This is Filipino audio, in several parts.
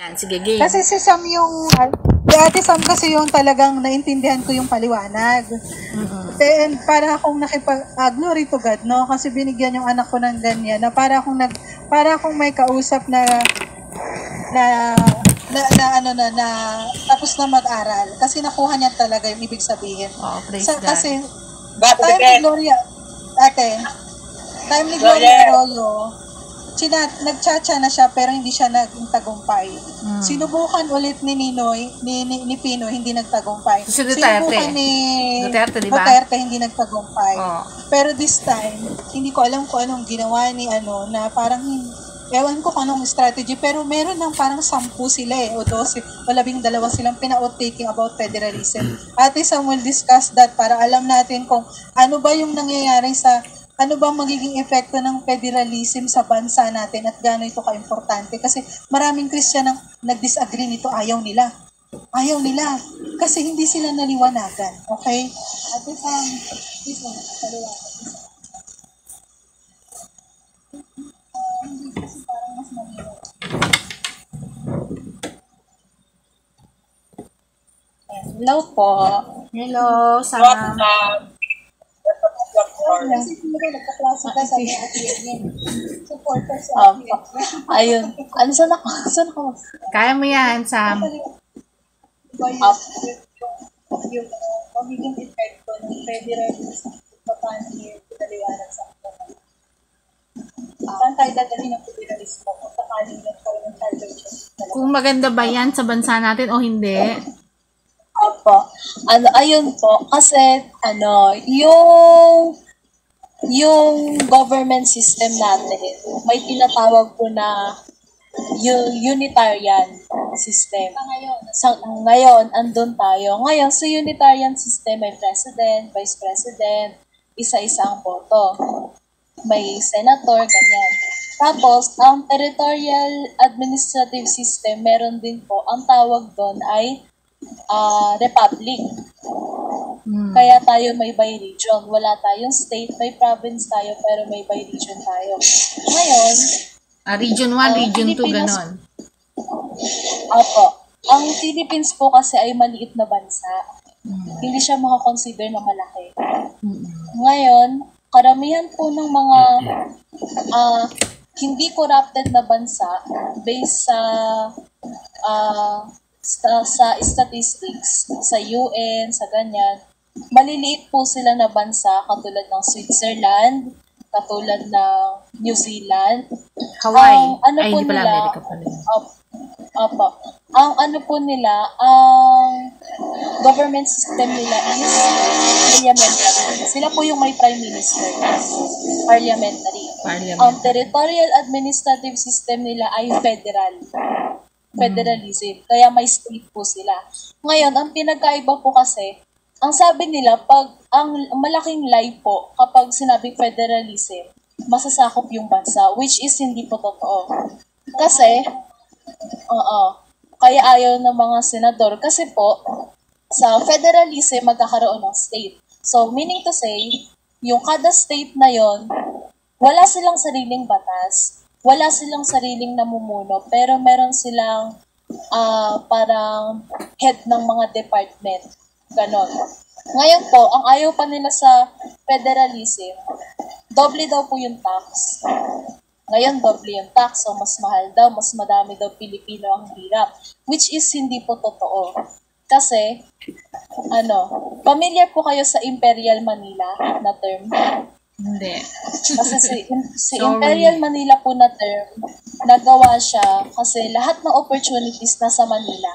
Yan, sige, game. Kasi si Sam yung, si Ate Sam kasi yung talagang naintindihan ko yung paliwanag. And para akong glory to God, no? Kasi binigyan yung anak ko ng ganyan, na para akong may kausap na tapos na mag-aral. Kasi nakuha niya talaga yung ibig sabihin. Oh, praise God. Kasi, time ni Gloria, time ni Gloria Arroyo, nagchacha na siya pero hindi siya naging tagumpay. Sinubukan ulit ni Ninoy, ni Pinoy, hindi nagtagumpay. Si Duterte. Sinubukan ni Duterte, diba? Duterte, hindi nagtagumpay. Oh. Pero this time, hindi ko alam kung anong ginawa ni na parang ewan ko kung anong strategy, pero meron ng parang 10 sila o 12 o 12 silang pina-outtaking about federalism. Ate Sam will discuss that para alam natin kung ano ba yung nangyayari ano ba magiging epekto ng federalism sa bansa natin at gaano ito ka-importante. Kasi maraming Christian ang nag-disagree nito, ayaw nila. Ayaw nila. Kasi hindi sila naliwanagan. Okay? Ate Sam, please lang, paliwanag. Hello po. Hello, Sam. Ayun. Ano, saan ako? Kaya mo yan, Sam. Yung magiging epekto ng federalism paano yung pinaliwanag sa akin. Saan tayo dadalhin ng federalismo kung sakaling nagkaroon ng chartership? Kung maganda ba yan sa bansa natin o hindi? Opo. Ayun po. Kasi, yung government system natin, may tinatawag po na unitarian system. Ngayon, andun tayo. Ngayon, sa unitarian system, may president, vice president, isa-isa ang boto. May senator, ganyan. Tapos, ang territorial administrative system, meron din po, ang tawag doon ay republic. Kaya tayo may by region. Wala tayong state, may province tayo, pero may by region tayo. Ngayon, Region 1, Region 2, ganon. Opo. Ang Philippines po kasi ay maliit na bansa. Hindi siya makakonsider na malaki. Ngayon, karamihan po ng mga hindi corrupted na bansa based sa statistics, sa UN, sa ganyan, maliliit po sila na bansa katulad ng Switzerland, katulad ng New Zealand. Hawaii. Ay, hindi pala Amerika pala. Opo. Ang ang government system nila is parliamentary. Sila po yung may prime minister. Parliamentary. Ang territorial administrative system nila ay federal. Federalism. Kaya may state po sila. Ngayon, ang pinagkaiba po kasi, ang sabi nila, pag ang malaking lie po, kapag sinabing federalism, masasakop yung bansa, which is hindi po totoo. Kasi, kaya ayaw ng mga senador. Kasi po, sa federalism, magkakaroon ng state. So, meaning to say, yung kada state na yon, wala silang sariling batas, wala silang sariling namumuno, pero meron silang parang head ng mga department. Ganon. Ngayon po, ang ayaw pa nila sa federalism, doble daw po yung tax. Ngayon, doble yung tax, so mas mahal daw, mas madami daw Pilipino ang hirap. Which is hindi po totoo. Kasi, familiar po kayo sa Imperial Manila na term? Hindi. Kasi si Imperial Manila po na term, nagawa siya kasi lahat ng opportunities nasa Manila.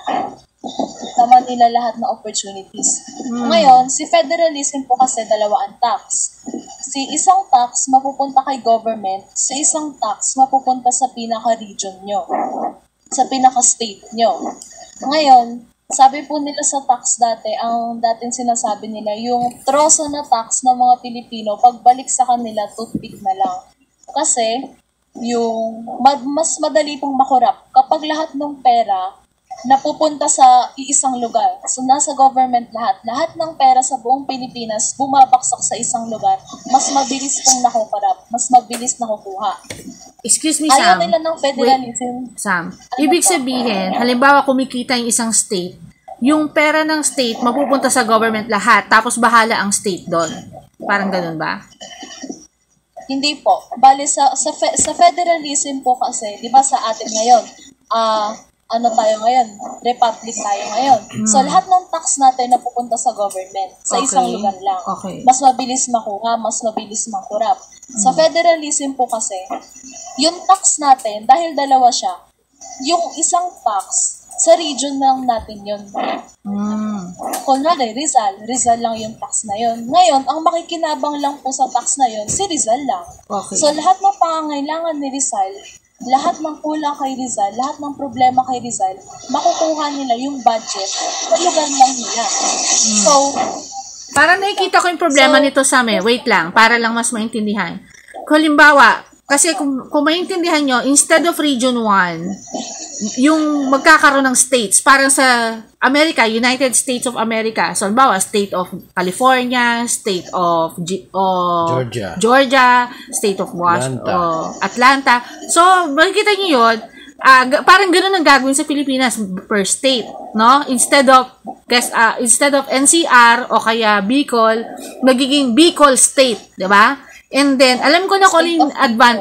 Sa Manila lahat ng opportunities. Ngayon, si federalism po kasi dalawa ang tax. Si isang tax mapupunta kay government, si isang tax mapupunta sa pinaka-region nyo, sa pinaka-state nyo. Ngayon, sabi po nila sa tax dati, ang dating sinasabi nila, yung troso na tax ng mga Pilipino, pagbalik sa kanila, toothpick na lang. Kasi, yung mas madali pong makorap kapag lahat ng pera napupunta sa iisang lugar. So, nasa government lahat. Lahat ng pera sa buong Pilipinas bumabaksak sa isang lugar. Mas mabilis pong nakukorap. Mas mabilis nakukuha. Excuse me, Ayaw Sam. nila ng federalism. Sam, ibig sabihin, halimbawa kumikita yung isang state, yung pera ng state mapupunta sa government lahat, tapos bahala ang state doon. Parang ganun ba? Hindi po. Bale, sa federalism po kasi, di ba sa atin ngayon, ano tayo ngayon? Republic tayo ngayon. So, lahat ng tax natin napupunta sa government, sa isang lugar lang. Okay. Mas mabilis makuha, mas mabilis makurap. Sa federalism po kasi, yung tax natin, dahil dalawa siya, yung isang tax, sa region lang natin yun. Kunwari, Rizal lang yung tax na yun. Ngayon, ang makikinabang lang po sa tax na yun, si Rizal lang. Okay. So, lahat ng pangangailangan ni Rizal, lahat ng kulang kay Rizal, lahat ng problema kay Rizal, makukuha nila yung budget sa lugar lang nila. So, Parang nakikita ko yung problema nito, Sam, eh. Wait lang, para lang mas maintindihan. Halimbawa, kasi kung maintindihan nyo, instead of Region 1, yung magkakaroon ng states, parang sa America, United States of America. So, halimbawa, State of California, State of Georgia, State of Atlanta. So, makikita nyo yun, parang ganoon ang gagawin sa Pilipinas per state, no? Instead of NCR o kaya Bicol, magiging Bicol State, 'di ba? And then alam ko na kung yung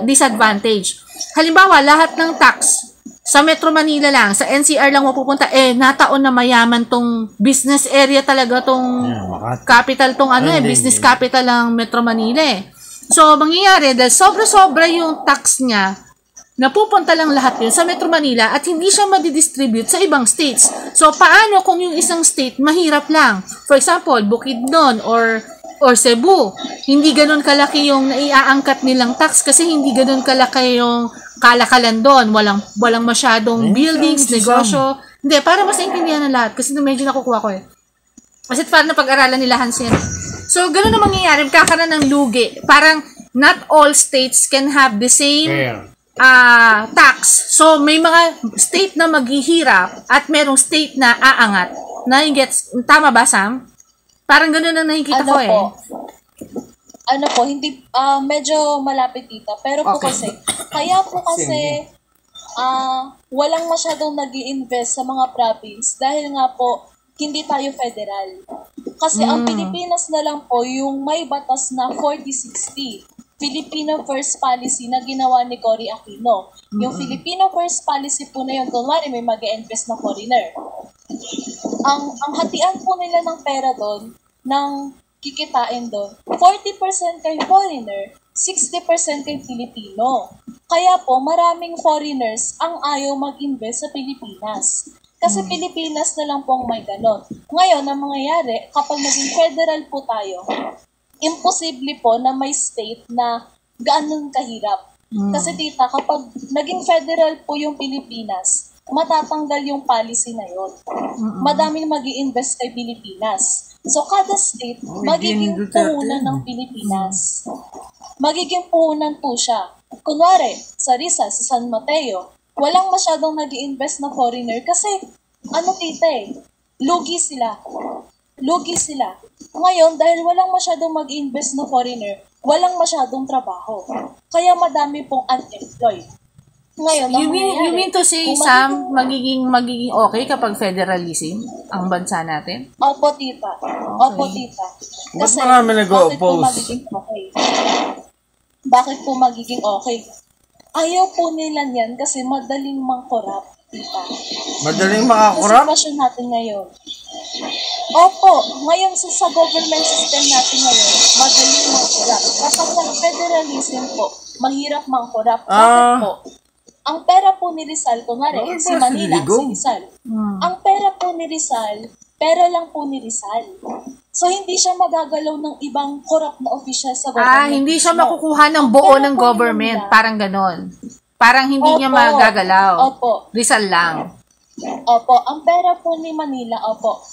disadvantage. Halimbawa, lahat ng tax sa Metro Manila lang, sa NCR lang mapupunta, nataon na mayaman tong business area talaga tong capital tong business capital ng Metro Manila eh. So, mangyayari dahil sobra-sobra yung tax niya, napupunta lang lahat yun sa Metro Manila at hindi siya madidistribute sa ibang states. So, paano kung yung isang state mahirap lang? For example, Bukidnon or Cebu. Hindi ganun kalaki yung naiaangkat nilang tax kasi hindi ganun kalaki yung kalakalan doon. Walang masyadong buildings, negosyo. Hindi, para mas naintindihan ng lahat kasi medyo nakukuha ko eh. Kasi parang napag-aralan nila Hansen. So, ganun na mangyayari. Kakaroon ng lugi. Parang not all states can have the same tax. So, may mga state na maghihirap at merong state na aangat. Tama ba, Sam? Parang gano'n ang nakikita ko eh. Hindi, medyo malapit dito. Pero po kasi, walang masyadong nag-i-invest sa mga province dahil nga po, hindi tayo federal. Kasi ang Pilipinas na lang po yung may batas na 40-60. Filipino First Policy na ginawa ni Cory Aquino. Yung Filipino First Policy po na yun, kunwari may mag-invest na foreigner. Ang hatian po nila ng pera doon, ng kikitain doon, 40% kay foreigner, 60% kay Filipino. Kaya po, maraming foreigners ang ayaw mag-invest sa Pilipinas. Kasi Pilipinas na lang pong may ganon. Ngayon, ang mangyayari, kapag naging federal po tayo, imposible po na may state na gaanong kahirap. Kasi tita, kapag naging federal po yung Pilipinas, matatanggal yung policy na yun. Madaming mag-i-invest kay Pilipinas. So, kada state, magiging puhunan ng Pilipinas. Magiging puhunan po siya. Kunwari, sa Rizal, sa San Mateo, walang masyadong nag-i-invest na foreigner kasi, lugi sila. Ngayon, dahil walang masyadong mag-i-invest na foreigner, walang masyadong trabaho. Kaya madami pong unemployed. Ngayon, you mean to say, Sam, magiging okay kapag federalism ang bansa natin? Opo, tita. Kasi, ba't marami nag-o-oppose? Bakit po magiging okay? Ayaw po nila yan kasi madaling mangkorap, tita. Madaling makakorap? Sa sitwasyon natin ngayon. Opo, ngayon sa government system natin ngayon, madaling mangkorap. Kapag nag-federalism po, mahirap mangkorap. Bakit po? Ang pera po ni Rizal, kunwari, si Manila, si Rizal. Ang pera po ni Rizal, pera lang po ni Rizal. So, hindi siya magagalaw ng ibang corrupt na official sa government. Hindi siya makukuha ng buo ng government. Parang ganon. Parang hindi niya magagalaw. Opo. Rizal lang. Opo. Ang pera po ni Manila,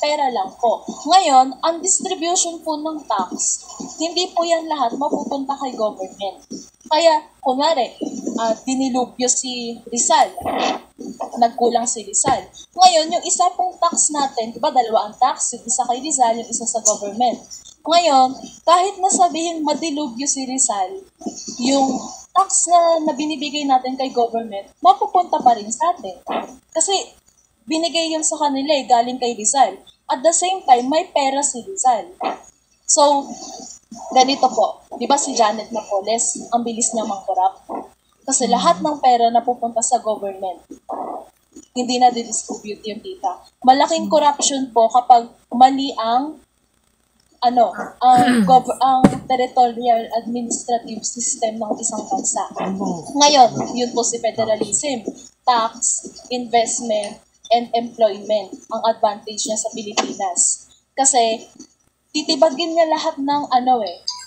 pera lang po. Ngayon, ang distribution po ng tax, hindi po yan lahat mapupunta kay government. Kaya, kunwari, dinilupyo si Rizal. Nagkulang si Rizal. Ngayon, yung isa pong tax natin, diba, dalawa ang tax, yung isa kay Rizal, yung isa sa government. Ngayon, kahit nasabihin madilubyo si Rizal, yung tax na binibigay natin kay government, mapupunta pa rin sa atin. Kasi binigay yun sa kanila galing kay Rizal. At the same time, may pera si Rizal. So, ganito po. Di ba si Janet Napoles, ang bilis niya mangkorap? Kasi lahat ng pera na pupunta sa government, hindi na distribute yung tita. Malaking corruption po kapag mali ang ang territorial administrative system ng isang bansa. Ngayon, yun po si federalism, tax, investment, and employment ang advantage niya sa Pilipinas. Kasi titibagin niya lahat ng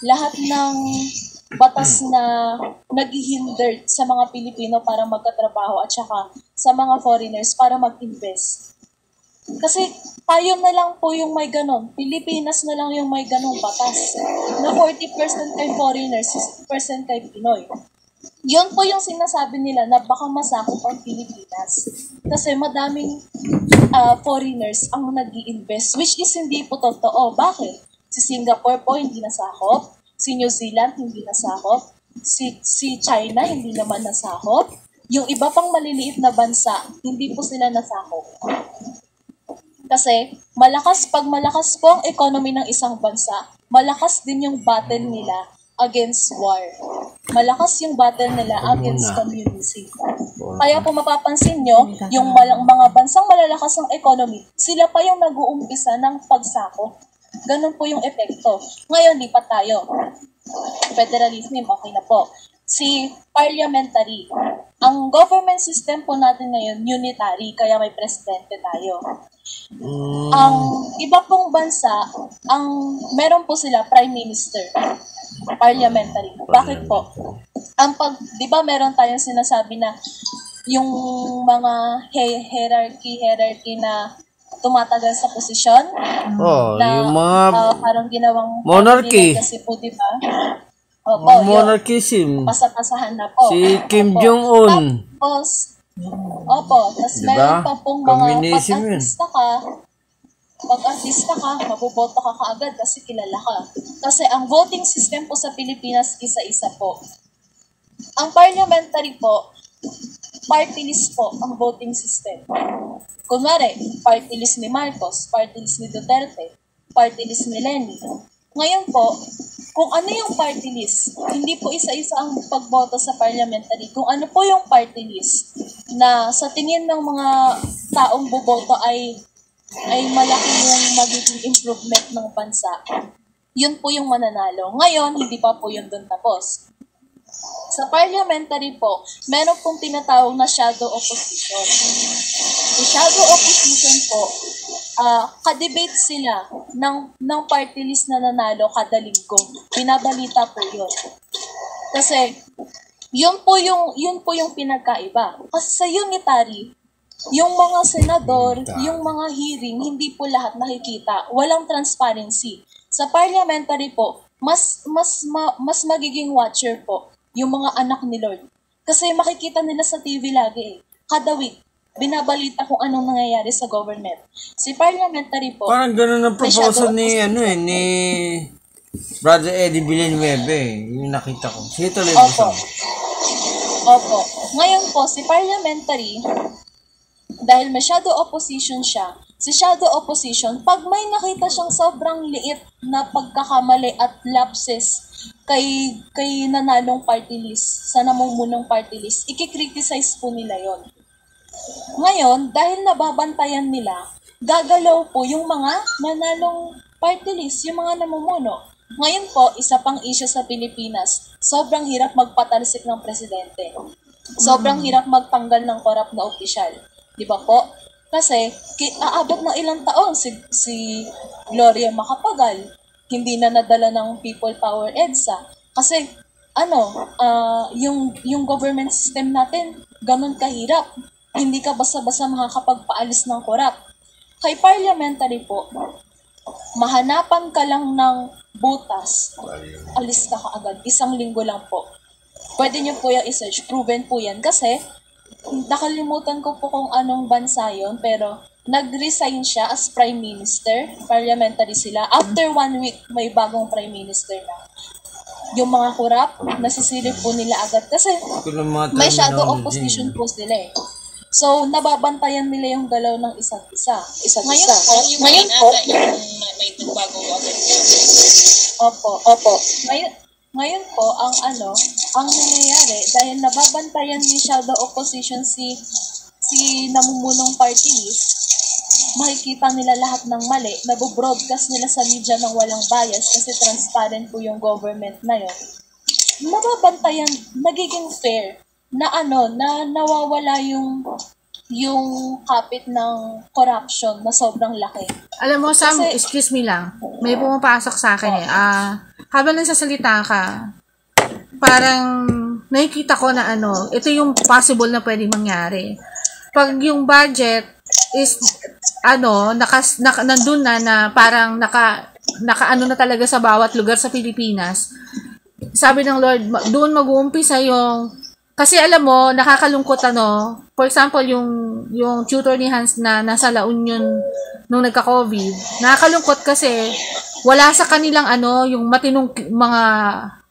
lahat ng batas na naghihinder sa mga Pilipino para magkatrabaho at saka sa mga foreigners para mag-invest. Kasi tayo na lang po yung may ganon. Pilipinas na lang yung may ganong batas. Na 40% kay foreigners, 60% kay Pinoy. Yun po yung sinasabi nila na baka masakop ang Pilipinas. Kasi madaming foreigners ang nag-i-invest, which is hindi po totoo. Bakit? Si Singapore po hindi nasakop. Si New Zealand hindi nasakop. Si China hindi naman nasakop. Yung iba pang maliliit na bansa, hindi po sila nasakop. Kasi pag malakas po ang economy ng isang bansa, malakas din yung battle nila against war. Malakas yung battle nila against communism. Kaya kung mapapansin nyo, yung mga bansang malalakas ang economy, sila pa yung nag-uumpisa ng pagsako. Ganun po yung epekto. Ngayon, lipat tayo. Federalism, okay na po. Si parliamentary. Ang government system po natin ngayon, unitary, kaya may presidente tayo. Ang iba pong bansa, meron po sila prime minister, parliamentary. Bakit po? Di ba meron tayong sinasabi na yung mga hierarchy na tumatagal sa posisyon? Yung mga parang ginawang monarchy. Kasi po, di ba? Monarchism. Pasapasahan na po. Si Kim Jong-un. Tapos Diba? meron pa pong mga Communism pag-artista ka, maboboto ka kaagad kasi kilala ka. Kasi ang voting system po sa Pilipinas, isa-isa po. Ang parliamentary po, party list po ang voting system. Kunwari, party list ni Marcos, party list ni Duterte, party list ni Lenny. Ngayon po, kung ano yung party list, hindi po isa-isa ang pagboto sa parliamentary. Kung ano po yung party list na sa tingin ng mga taong boboto ay malaki yung magiging improvement ng bansa, yun po yung mananalo. Ngayon, hindi pa po yun doon tapos. Sa parliamentary po, meron pong tinatawag na shadow opposition. Yung shadow opposition po, ka-debate sila ng party list na nanalo kada linggo. Binabalita po yun. Kasi, yun po yung pinagkaiba. Kasi sa unitary, yung mga senador, yung mga hearing, hindi po lahat nakikita. Walang transparency. Sa parliamentary po, mas magiging watcher po yung mga anak ni Lord. Kasi makikita nila sa TV lagi Kada week, binabalita kung anong nangyayari sa government. Si parliamentary po, parang ganun ang proposal ni Brother Eddie Villanueva yung nakita ko. Sige tuloy mo. Opo. Ngayon po, si parliamentary, dahil may shadow opposition siya, si shadow opposition, pag may nakita siyang sobrang liit na pagkakamali at lapses kay nanalong party list, sa namumunong party list, ikikriticize po nila yon. Ngayon, dahil nababantayan nila, gagalaw po yung mga nanalong party list, yung mga namumuno. Ngayon po, isa pang issue sa Pilipinas, sobrang hirap magpatalsik ng presidente. Sobrang hirap magtanggal ng korap na opisyal. Di ba po? Kasi, aabot ng ilang taon si Gloria Macapagal, hindi na nadala ng People Power EDSA. Kasi, yung government system natin, ganun kahirap. Hindi ka basta-basta makakapagpaalis ng korap. Kay parliamentary po, mahanapan ka lang ng butas, alis ka agad. 1 linggo lang po. Pwede nyo po yung i-search. Proven po yan. Kasi, nakalimutan ko po kung anong bansa yon, pero nag-resign siya as prime minister. Parliamentary sila. After 1 week, may bagong prime minister na. yung mga kurap, nasisilip po nila agad kasi may shadow opposition po sila eh. So, nababantayan nila yung galaw ng isa't isa. Ngayon po, may nagbagong agad. Opo. Ngayon po, ang nangyayari, dahil nababantayan ni shadow opposition si namumunong party list, makikita nila lahat ng mali, nabobroadcast nila sa media ng walang bias kasi transparent po yung government na yun. Nababantayan, nagiging fair na na nawawala yung kapit ng corruption na sobrang laki. Alam mo, Sam, excuse me lang. May pumapasok sa akin eh. Habang nagsasalita ka, parang nakikita ko na ito yung possible na pwedeng mangyari. Pag yung budget is nandun na parang naka na talaga sa bawat lugar sa Pilipinas. Sabi ng Lord, doon mag-uumpisa yung kasi alam mo, nakakalungkot for example, yung tutor ni Hans na nasa La Union nung nagka-COVID, nakakalungkot kasi wala sa kanilang yung matinong mga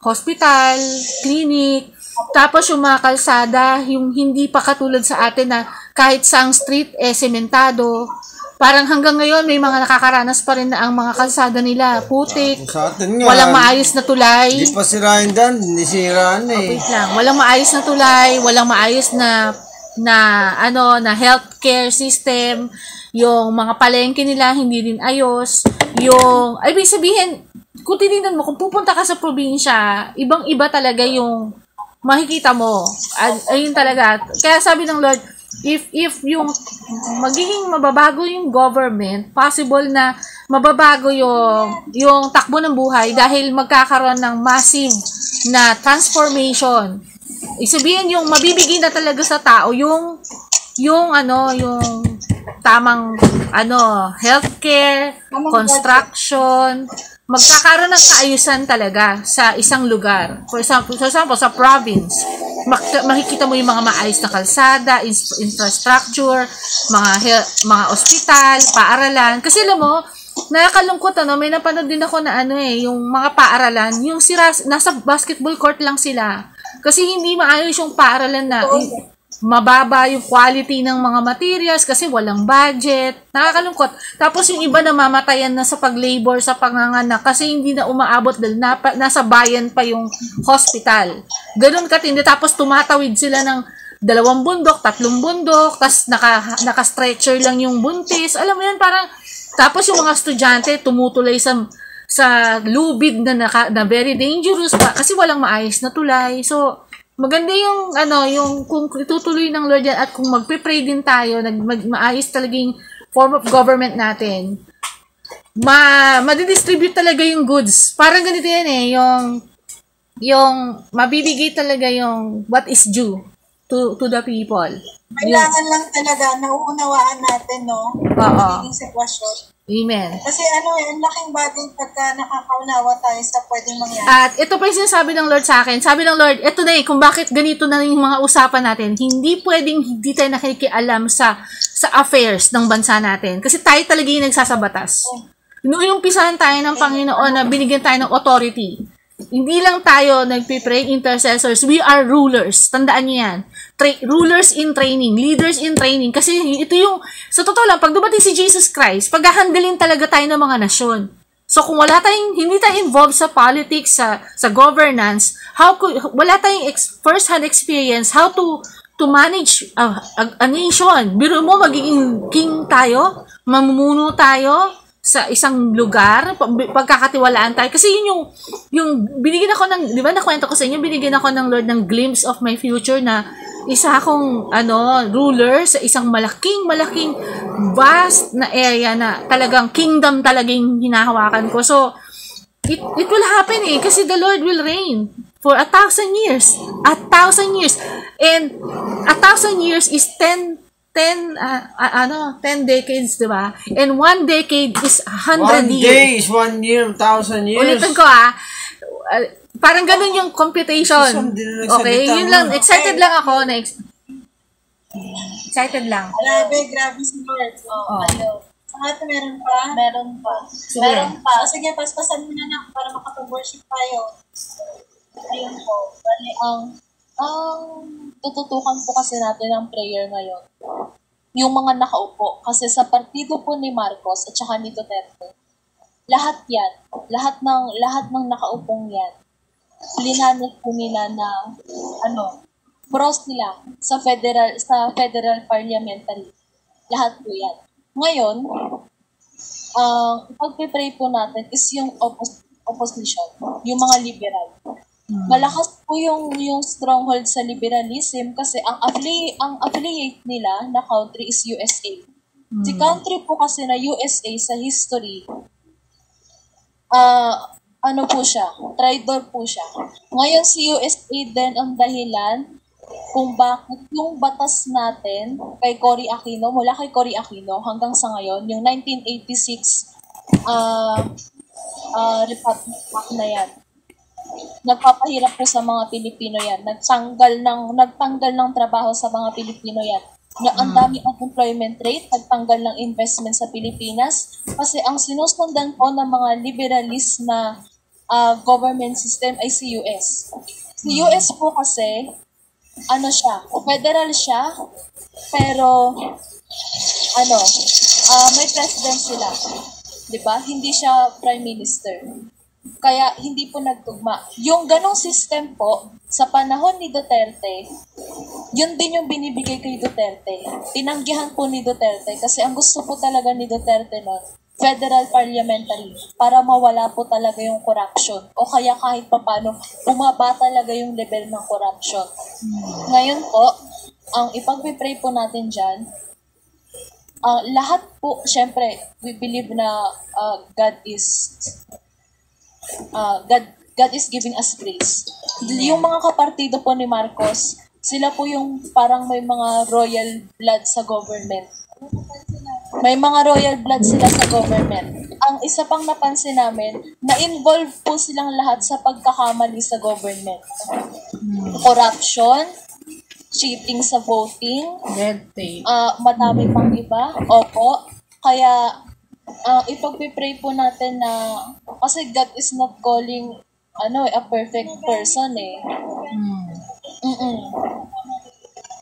hospital, clinic, tapos yung mga kalsada, yung hindi pa katulad sa atin na kahit saang street, sementado. Parang hanggang ngayon, may mga nakakaranas pa rin na ang mga kalsada nila, putik, walang maayos na tulay. Hindi pa sirain dan, hindi siraan eh. Wait lang, walang maayos na tulay, walang maayos na healthcare system, yung mga palengke nila hindi din ayos, ibig sabihin, kung titignan mo, kung pupunta ka sa probinsya, ibang-iba talaga yung makikita mo. Ayun talaga. Kaya sabi ng Lord, if yung magiging mababago yung government, possible na mababago yung takbo ng buhay dahil magkakaroon ng massive na transformation. Isabihin yung mabibigay na talaga sa tao yung tamang healthcare, construction, magkakaroon ng kaayusan talaga sa isang lugar. For example, sa province, makikita mo yung mga maayos na kalsada, infrastructure, mga ospital, paaralan. Kasi alam mo, nakakalungkot may napanood din ako na yung mga paaralan, yung nasa basketball court lang sila. Kasi hindi maayos yung paaralan na mababa yung quality ng mga materials kasi walang budget. Nakakalungkot. Tapos yung iba namamatayan na sa pag-labor, sa panganganak kasi hindi na umaabot dahil nasa bayan pa yung hospital. Ganun katindi. Tapos tumatawid sila ng 2 bundok, 3 bundok, tapos naka-stretcher lang yung buntis. Alam mo yan, parang tapos yung mga estudyante tumutuloy sa lubid na very dangerous pa kasi walang maayos na tulay. So, maganda yung kung itutuloy ng Lord yan at kung magpe-pray din tayo, maayos talagang form of government natin, madidistribute talaga yung goods. Parang ganito yan yung mabibigay talaga yung what is due to the people. Kailangan lang talaga nauunawaan natin, no? Oo. Yung sitwasyon. Amen. Kasi ang laking bagay pagka nakakaunawa tayo sa pwedeng mangyari. At ito pa yung sinasabi ng Lord sa akin. Sabi ng Lord, ito na kung bakit ganito na yung mga usapan natin. Hindi pwedeng hindi tayo nakikialam sa affairs ng bansa natin. Kasi tayo talaga yung nagsasabatas. Noong umpisahan tayo ng Panginoon na binigyan tayo ng authority. Hindi lang tayo nagpipray, intercessors. We are rulers. Tandaan niyo yan. Rulers in training. Leaders in training. Kasi ito yung, sa totoo lang, pag dumating si Jesus Christ, paghahandalin talaga tayo ng mga nasyon. So kung hindi tayo involved sa politics, sa governance, wala tayong first-hand experience how to manage a nation. Biro mo, magiging king tayo, mamumuno tayo sa isang lugar, pagkakatiwalaan tayo. Kasi yun yung binigyan ako ng, di ba nakwento ko sa inyo, binigyan ako ng Lord ng glimpse of my future na isa akong ruler sa isang malaking vast na area na talagang kingdom talagang hinahawakan ko. So, it will happen kasi the Lord will reign for 1,000 years. 1,000 years. And 1,000 years is 10 decades, di ba? And 1 decade is 100 years. 1 day is 1 year, 1,000 years. Ulitin ko parang ganun yung computation. Okay, yun lang. Excited lang ako. Excited lang. Grabe si Lord. Sa atin meron pa? Meron pa. Sige, paspasan mo na para makapag-worship tayo. Ayun po. Bali, ang tututukan po kasi natin ng prayer ngayon, yung mga nakaupo. Kasi sa partido po ni Marcos at saka ni Duterte, lahat yan, lahat ng nakaupong yan, linanit po nila na, pros nila sa federal parliamentary. Lahat po yan. Ngayon, pagpipray po natin is yung opposition, yung mga liberal. Malakas po yung stronghold sa liberalism kasi ang affiliate nila na country is USA. Si country po kasi na USA sa history, po siya, traitor po siya. Ngayon si USA din ang dahilan kung bakit yung batas natin kay Cory Aquino, mula kay Cory Aquino hanggang sa ngayon, yung 1986 Republic Act na yan, nagpapahirap po sa mga Pilipino yan. Nagtanggal ng trabaho sa mga Pilipino yan. Ang dami unemployment rate, nagtanggal ng investment sa Pilipinas kasi ang sinusundan po ng mga liberalist na government system ay si US. Si US po kasi, federal siya, pero may president sila. 'Di ba? Hindi siya prime minister. Kaya hindi po nagtugma. Yung ganong system po, sa panahon ni Duterte, yun din yung binibigay kay Duterte. Tinanggihan po ni Duterte kasi ang gusto po talaga ni Duterte nun, federal parliamentary, para mawala po talaga yung corruption. O kaya kahit papano, bumaba talaga yung level ng corruption. Ngayon po, ang ipagpipray po natin dyan, lahat po, syempre, we believe na God is giving us grace. Yung mga kapartido po ni Marcos, sila po yung parang may mga royal blood sa government. May mga royal blood sila sa government. Ang isa pang napansin namin, na-involve po silang lahat sa pagkakamali sa government. Corruption, cheating sa voting, Red tape. madami pang iba. Opo. Kaya, ipagpipray po natin na, kasi God is not calling, a perfect person eh.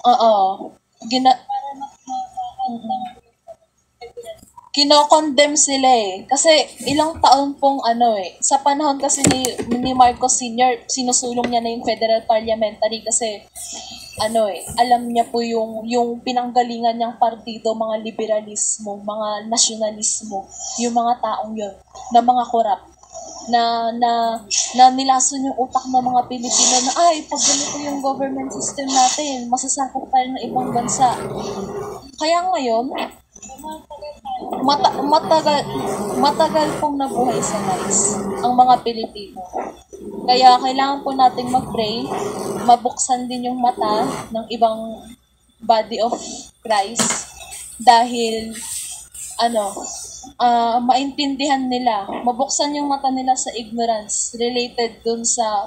Oo. Kino-condemn sila eh. Kasi ilang taon pong sa panahon kasi ni Marcos Sr., sinusulong niya na yung federal parliamentary kasi alam niya po yung pinanggalingan niyang partido, mga liberalismo, mga nasyonalismo, yung mga taong yun, na mga korap, na nilason yung utak ng mga Pilipino na, pag ganito yung government system natin, masasakop tayo ng ibang bansa. Kaya ngayon, matagal pong nabuhay sa lies ang mga Pilipino. Kaya kailangan po nating mag-pray, mabuksan din yung mata ng ibang body of Christ dahil maintindihan nila, mabuksan yung mata nila sa ignorance related dun sa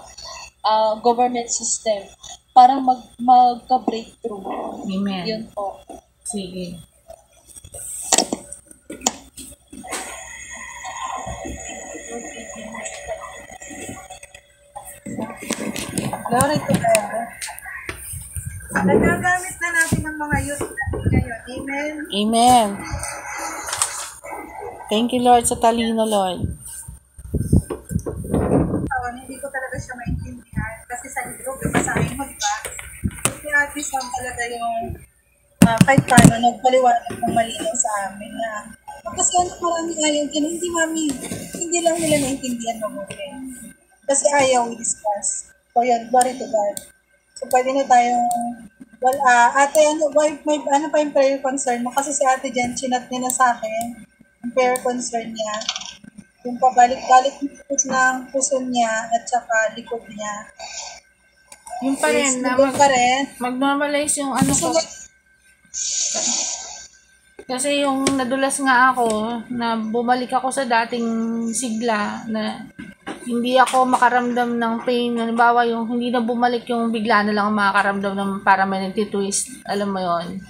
government system para magka-breakthrough. Amen. Yun po. Sige. Glory to God. Nagagamit na natin ang mga youth ngayon. Amen. Amen. Thank you, Lord, sa talino, Lord. Hindi ko talaga siya maintindihan. Kasi sa libro, basahin mo, diba? Si Ate Sam talaga yung kahit paano nagpaliwanag ng malinaw sa amin na kasi maraming ayaw din. Hindi, mami. Hindi lang nila naintindihan mabuti. Kasi ayaw i-discuss. So, yun, glory to God. So, pwede na tayong, ate, may pa yung prayer concern mo? Kasi si Ate Jen, chinat niya na sa akin, yung prayer concern niya, yung pabalik-balik ng puso niya at saka likod niya. Yung pa rin, na mag-normalize yung ko. Kasi yung nadulas nga ako, na bumalik ako sa dating sigla, na hindi ako makaramdam ng pain. Halimbawa, yung hindi na bumalik yung bigla na lang makakaramdam ng para may nagtitwist. Alam mo yon.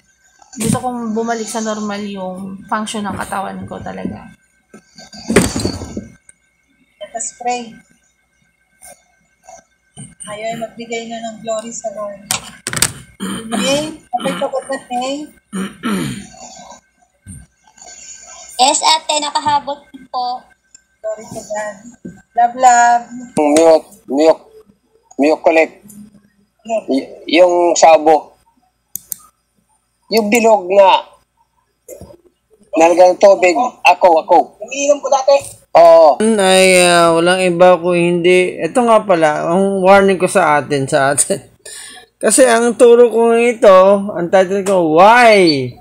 Gusto kong bumalik sa normal yung function ng katawan ko talaga. Let us pray. Ayun, magbigay na ng glory sa Lord. May, may kapagat May. Yes, ate, nakahabot po. Glory to God. Love, love. Miyok ulit. Yung sabo. Yung bilog na nalagyan ng tubig. Ako. Umiinom ko dati. Oo. Ay, walang iba ko hindi. Ito nga pala, ang warning ko sa atin. Kasi ang turo ko ito, ang title ko, Why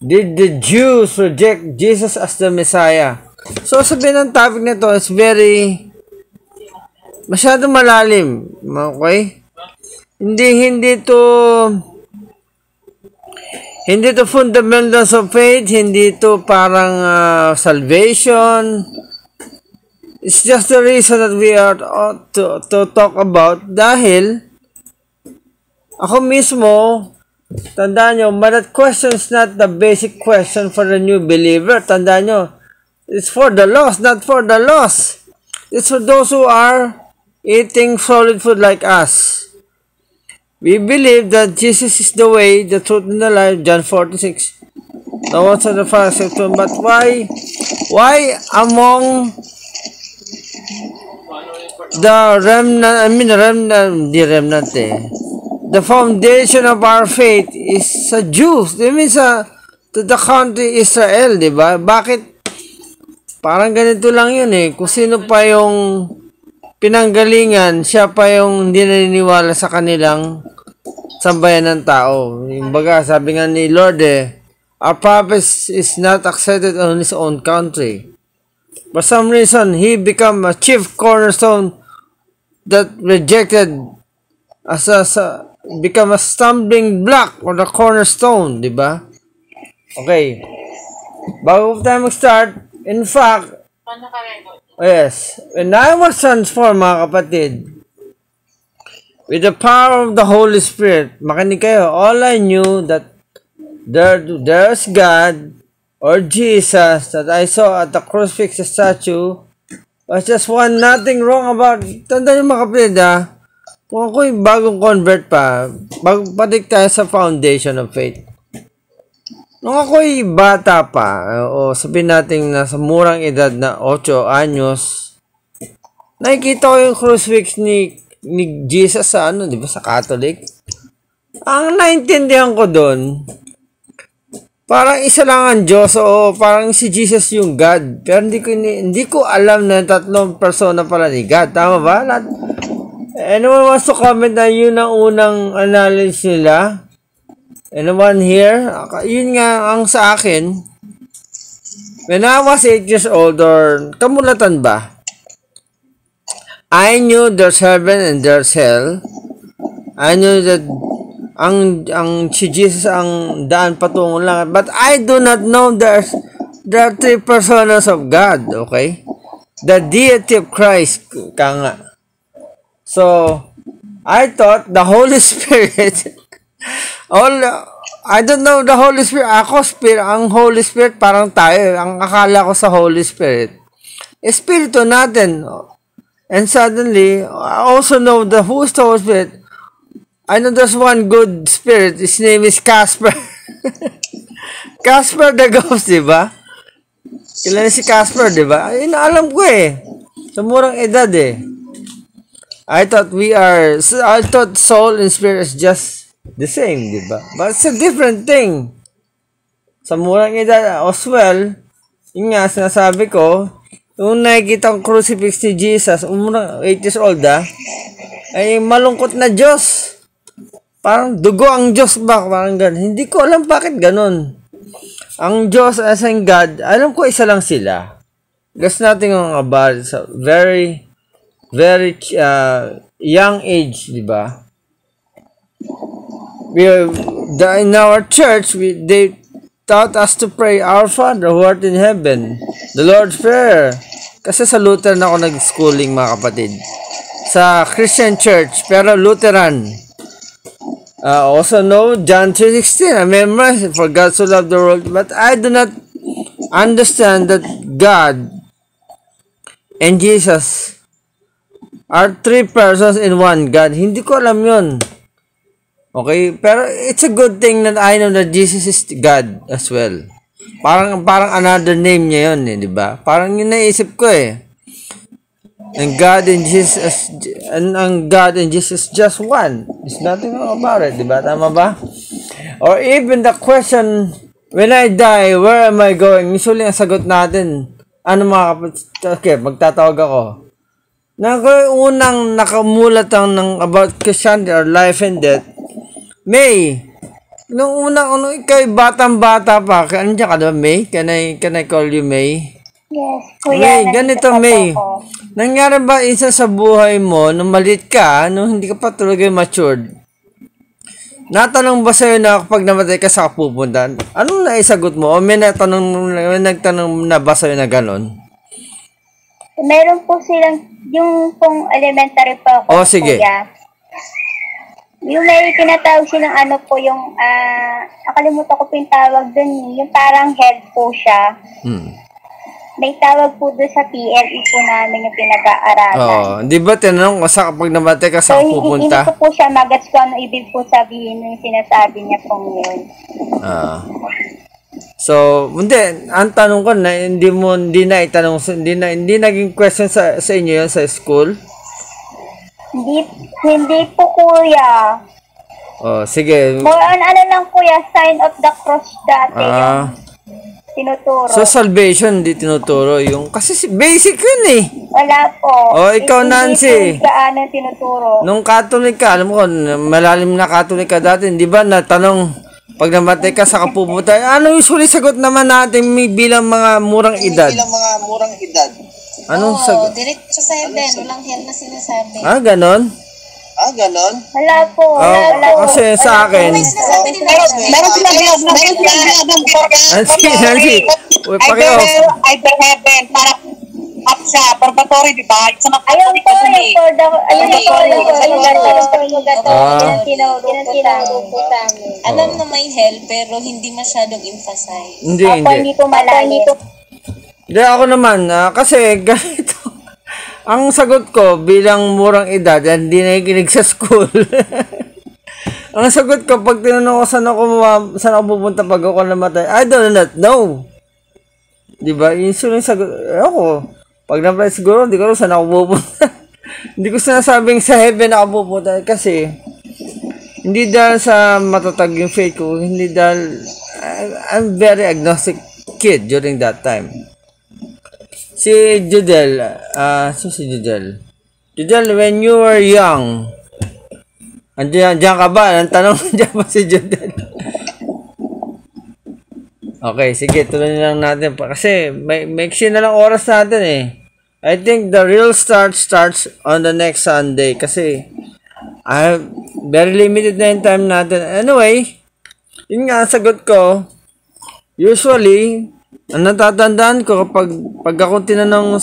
did the Jews reject Jesus as the Messiah? So, sabihin ng topic nito is masyado malalim. Okay? Hindi to fundamentals of faith, hindi to parang salvation. It's just the reason that we are to talk about dahil ako mismo, tandaan nyo, but that question is not the basic question for the new believer. Tandaan nyo, it's for the lost, not for the lost. It's for those who are eating solid food like us. We believe that Jesus is the way, the truth, and the life. John 46. The words of the Father. But why among the remnant, the foundation of our faith is sa Jews. It means to the country Israel, di ba? Bakit? Parang ganito lang yun eh. Kung sino pa yung pinanggalingan, siya pa yung hindi naniniwala sa kanilang sambayan ng tao. Yung baga, sabi nga ni Lord our prophet is not accepted on his own country. For some reason, he became a chief cornerstone that rejected become a stumbling block or the cornerstone, di ba? Okay. Bago tayo mag-start, in fact, yes, when I was transformed, mga kapatid, with the power of the Holy Spirit, makinig kayo, all I knew that there's God or Jesus that I saw at the crucifix statue was just nothing wrong about, tanda nyo mga kapatid kung ako'y bagong convert pa, padik tayo sa foundation of faith. Nung ako'y bata pa, o sabihin natin nasa murang edad na 8 anyos, nakikita ko yung crucifix ni Jesus sa di ba, sa Catholic. Ang naintindihan ko doon, parang isa lang ang Diyos o parang si Jesus yung God. Pero hindi ko alam na tatlong persona pala ni God. Tama ba? Anyone wants to comment na yun ang unang analysis nila? Anyone here? Yun nga ang sa akin. When I was 8 years old or kamulatan ba? I knew there's heaven and there's hell. I knew that ang si Jesus ang daan patungo lang. But I do not know there are 3 personas of God, okay? The deity of Christ, ka nga. So, I thought the Holy Spirit, I don't know the Holy Spirit. Ang Holy Spirit parang tayo. Ang akala ko sa Holy Spirit, Espiritu natin. And suddenly, I also know who is the Holy Spirit. I know there's one good spirit. His name is Casper. Casper the Ghost, di ba? Kailan si Casper, di ba? Ayun, alam ko sa murang edad I thought soul and spirit is just the same, di ba? But it's a different thing. Sa murang edad as well, yun nga, sinasabi ko, yung nakikita ang crucifix ni Jesus, 8 years old ay malungkot na Diyos. Parang dugo ang Diyos ba? Parang ganun. Hindi ko alam bakit ganun. Ang Diyos as in God, alam ko isa lang sila. There's nothing about it. So, very young age, di ba? In our church, they taught us to pray, Our Father who art in heaven, the Lord's Prayer. Kasi sa Lutheran ako nag-schooling, mga kapatid. Sa Christian church, pero Lutheran. Also know John 3:16. I memorized it, for God so loved the world. But I do not understand that God and Jesus are 3 persons in one God. Hindi ko alam yun. Okay? Pero it's a good thing that I know that Jesus is God as well. Parang another name niya yun di ba? Parang yun naisip ko And God and Jesus ang God and Jesus just one. There's nothing wrong about it, di ba? Tama ba? Or even the question, when I die, where am I going? Usually ang sagot natin, ano mga kapatid? Okay, magtatawag ako. Unang nakamulat ng about Christianity or life and death, May. Nung ikaw batang-bata pa, andiyan ka diba, May? Can I call you May? Yes, kuya. May, ganito, May. Nangyari ba isa sa buhay mo, nung malit ka, nung hindi ka pa talaga matured, natanong ba sa'yo na kapag namatay ka sa pupunta, anong naisagot mo? O may nagtanong na ba sa'yo na gano'n? Meron po silang, yung pong elementary pa ako, sige. Kuya. Yung may tinatawag silang ano po, yung, nakalimutan ko po yung tawag dun, yung parang head po siya. May tawag po doon sa PLE po namin yung pinag-aaralan. Di ba tinanong ko sa kapag namatay ka sa pupunta? Hindi ko po siya magets kung ano ibig po sabihin yung sinasabi niya pong yun. So, hindi, ang tanong ko na hindi naging question sa inyo yun sa school? Hindi po, kuya. Sige. More on ano lang, kuya, sign of the cross dati yung tinuturo. So, salvation, hindi tinuturo yung, kasi basic yun Wala po. Ikaw, Nancy. Hindi gaano tinuturo. Nung Catholic ka, alam mo, malalim na Catholic ka dati, di ba, natanong, pag namatay ka sa kapupunta, ano usually sagot naman natin bilang mga murang edad? Anong sagot? Diretso sa heaven, walang hell na sinasabi. Ganon? Wala po. Kasi sa akin, Nancy, either heaven, para up sa purgatory, di ba? Ayun po, alam na may hell, pero hindi masyadong emphasize. Hindi po malalim. Hindi, ako naman, kasi ganito. Ang sagot ko bilang murang edad, hindi nakikinig sa school. Ang sagot ko, pag tinanong ko saan ako pupunta pag ako namatay, I do not know. Diba? Yung sagot, ako, pag namatay siguro, hindi ko alam saan ako pupunta. Hindi ko sinasabing sa heaven ako pupunta kasi hindi dahil sa matatag yung faith ko, hindi dahil, I'm very agnostic kid during that time. Si Judel, si Judel, when you were young, andiyan ka ba? Ang tanong dyan ba si Judel? Okay, sige, tuloy lang natin pa. Kasi, may na lang oras natin I think the real starts on the next Sunday. Kasi, very limited na yung time natin. Anyway, yun nga, sagot ko, usually, ang natatandaan ko pag ako tinanong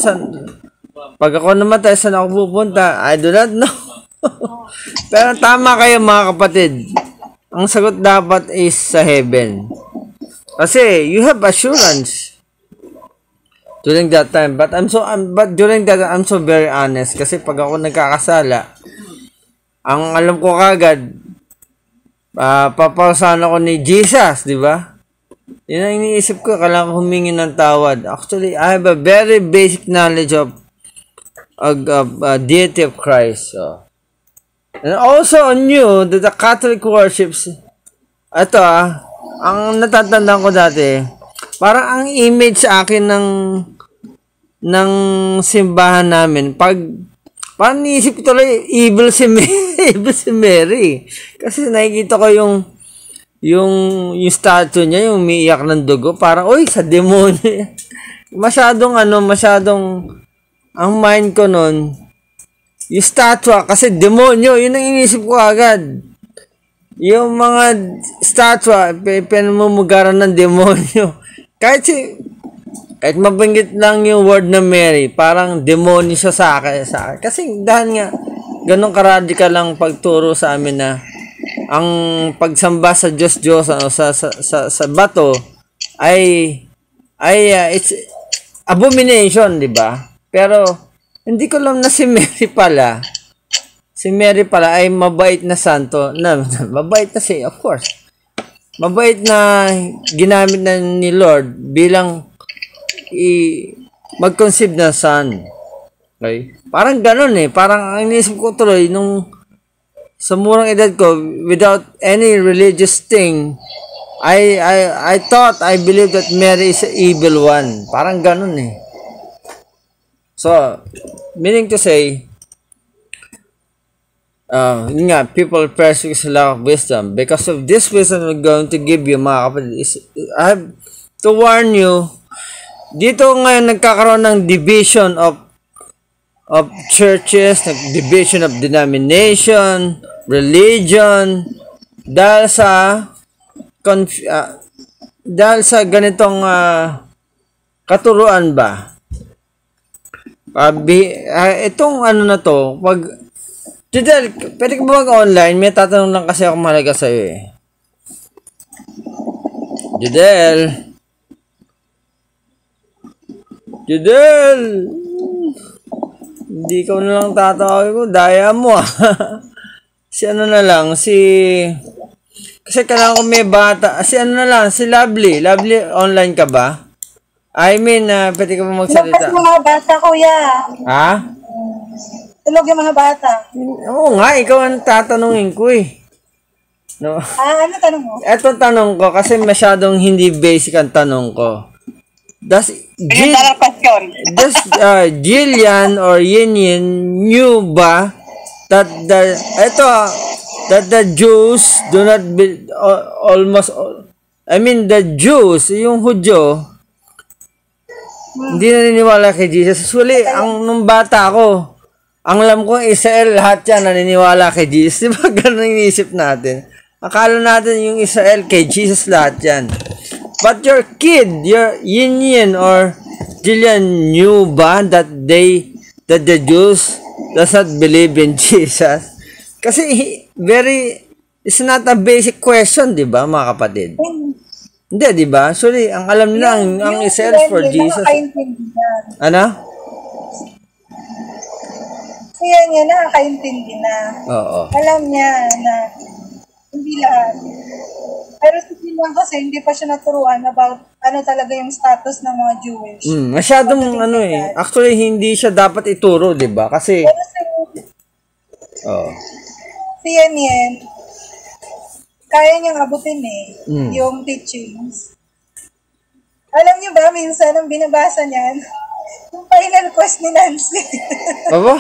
pag ako namatay saan ako pupunta, I do not know. Pero tama kayo mga kapatid. Ang sagot dapat is sa heaven. Kasi you have assurance during that time. But during that I'm so very honest kasi pag ako nagkakasala, ang alam ko kagad papausahan ako ni Jesus, di ba? Yun ang iniisip ko, kailangan humingi ng tawad. Actually, I have a very basic knowledge of deity of Christ. So. And also knew that the Catholic worships, ito ang natatandaan ko dati, parang ang image sa akin ng simbahan namin, parang niisip ko tuloy, evil si Mary. Kasi nakikita ko yung statue niya, yung umiiyak ng dugo, parang, sa demonyo. masyadong, ang mind ko nun, yung statue, kasi demonyo, yun ang inisip ko agad. Yung mga statue, pinamumugaran ng demonyo. Kahit mabanggit lang yung word na Mary, parang demonyo siya sa akin. Kasi dahil nga, ganun karadikal lang pagturo sa amin na ang pagsamba sa Diyos sa bato ay it's abomination, di ba? Pero Hindi ko alam na si Mary pala ay mabait na santo. Mabait na siya, of course. Mabait na ginamit na ni Lord bilang mag-conceive na son. Okay? Parang ganun eh. Parang ang inisip ko tuloy nung sa murang edad ko, without any religious thing, I thought, I believed that Mary is an evil one. Parang ganun eh. So, meaning to say, yun nga, people perish because of lack of wisdom. Because of this wisdom I'm going to give you, mga kapatid, I have to warn you, dito ngayon nagkakaroon ng division of churches, division of denomination, religion, dahil sa ganitong katuruan ba? Itong ano na to, Judel, pwede ka ba mag-online? May tatanong lang kasi ako mahalaga sa'yo eh. Judel! Hindi ka na lang tatawag ko. Daya mo ah. Si kasi kailangan ko may bata. Si Lovely. Lovely, online ka ba? I mean, pwede ka ba magsalita? Tulog mga bata, kuya. Ha? Tulog yung mga bata. Oo nga, ikaw ang tatanungin ko eh. No? Ano tanong mo? Eto tanong ko kasi masyadong hindi basic ang tanong ko. Does Jillian or Yin knew ba that the Jews do not be the Jews, yung Hudyo, hindi naniniwala kay Jesus. Usually, nung bata ako, ang alam ko, Israel, lahat yan naniniwala kay Jesus. Di ba ganun iniisip natin? Akala natin yung Israel kay Jesus lahat yan. But your kid, your Yin or Jillian knew ba that the Jews does not believe in Jesus? Kasi it's not a basic question, di ba, mga kapatid? Hindi, di ba? Sorry, ang alam nila, ang Israel for Jesus. Ano? Kaya niya nakakaintindi na. Oo. Alam niya na hindi lahat. Pero si Jillian kasi hindi pa siya naturuan about ano talaga yung status ng mga Jewish. Masyadong actually hindi siya dapat ituro, 'di ba? Kasi si Yen, kaya niyang abutin yung teachings. Alam niyo ba, minsan ang binabasa niyan, yung final quest ni Nancy. Aba?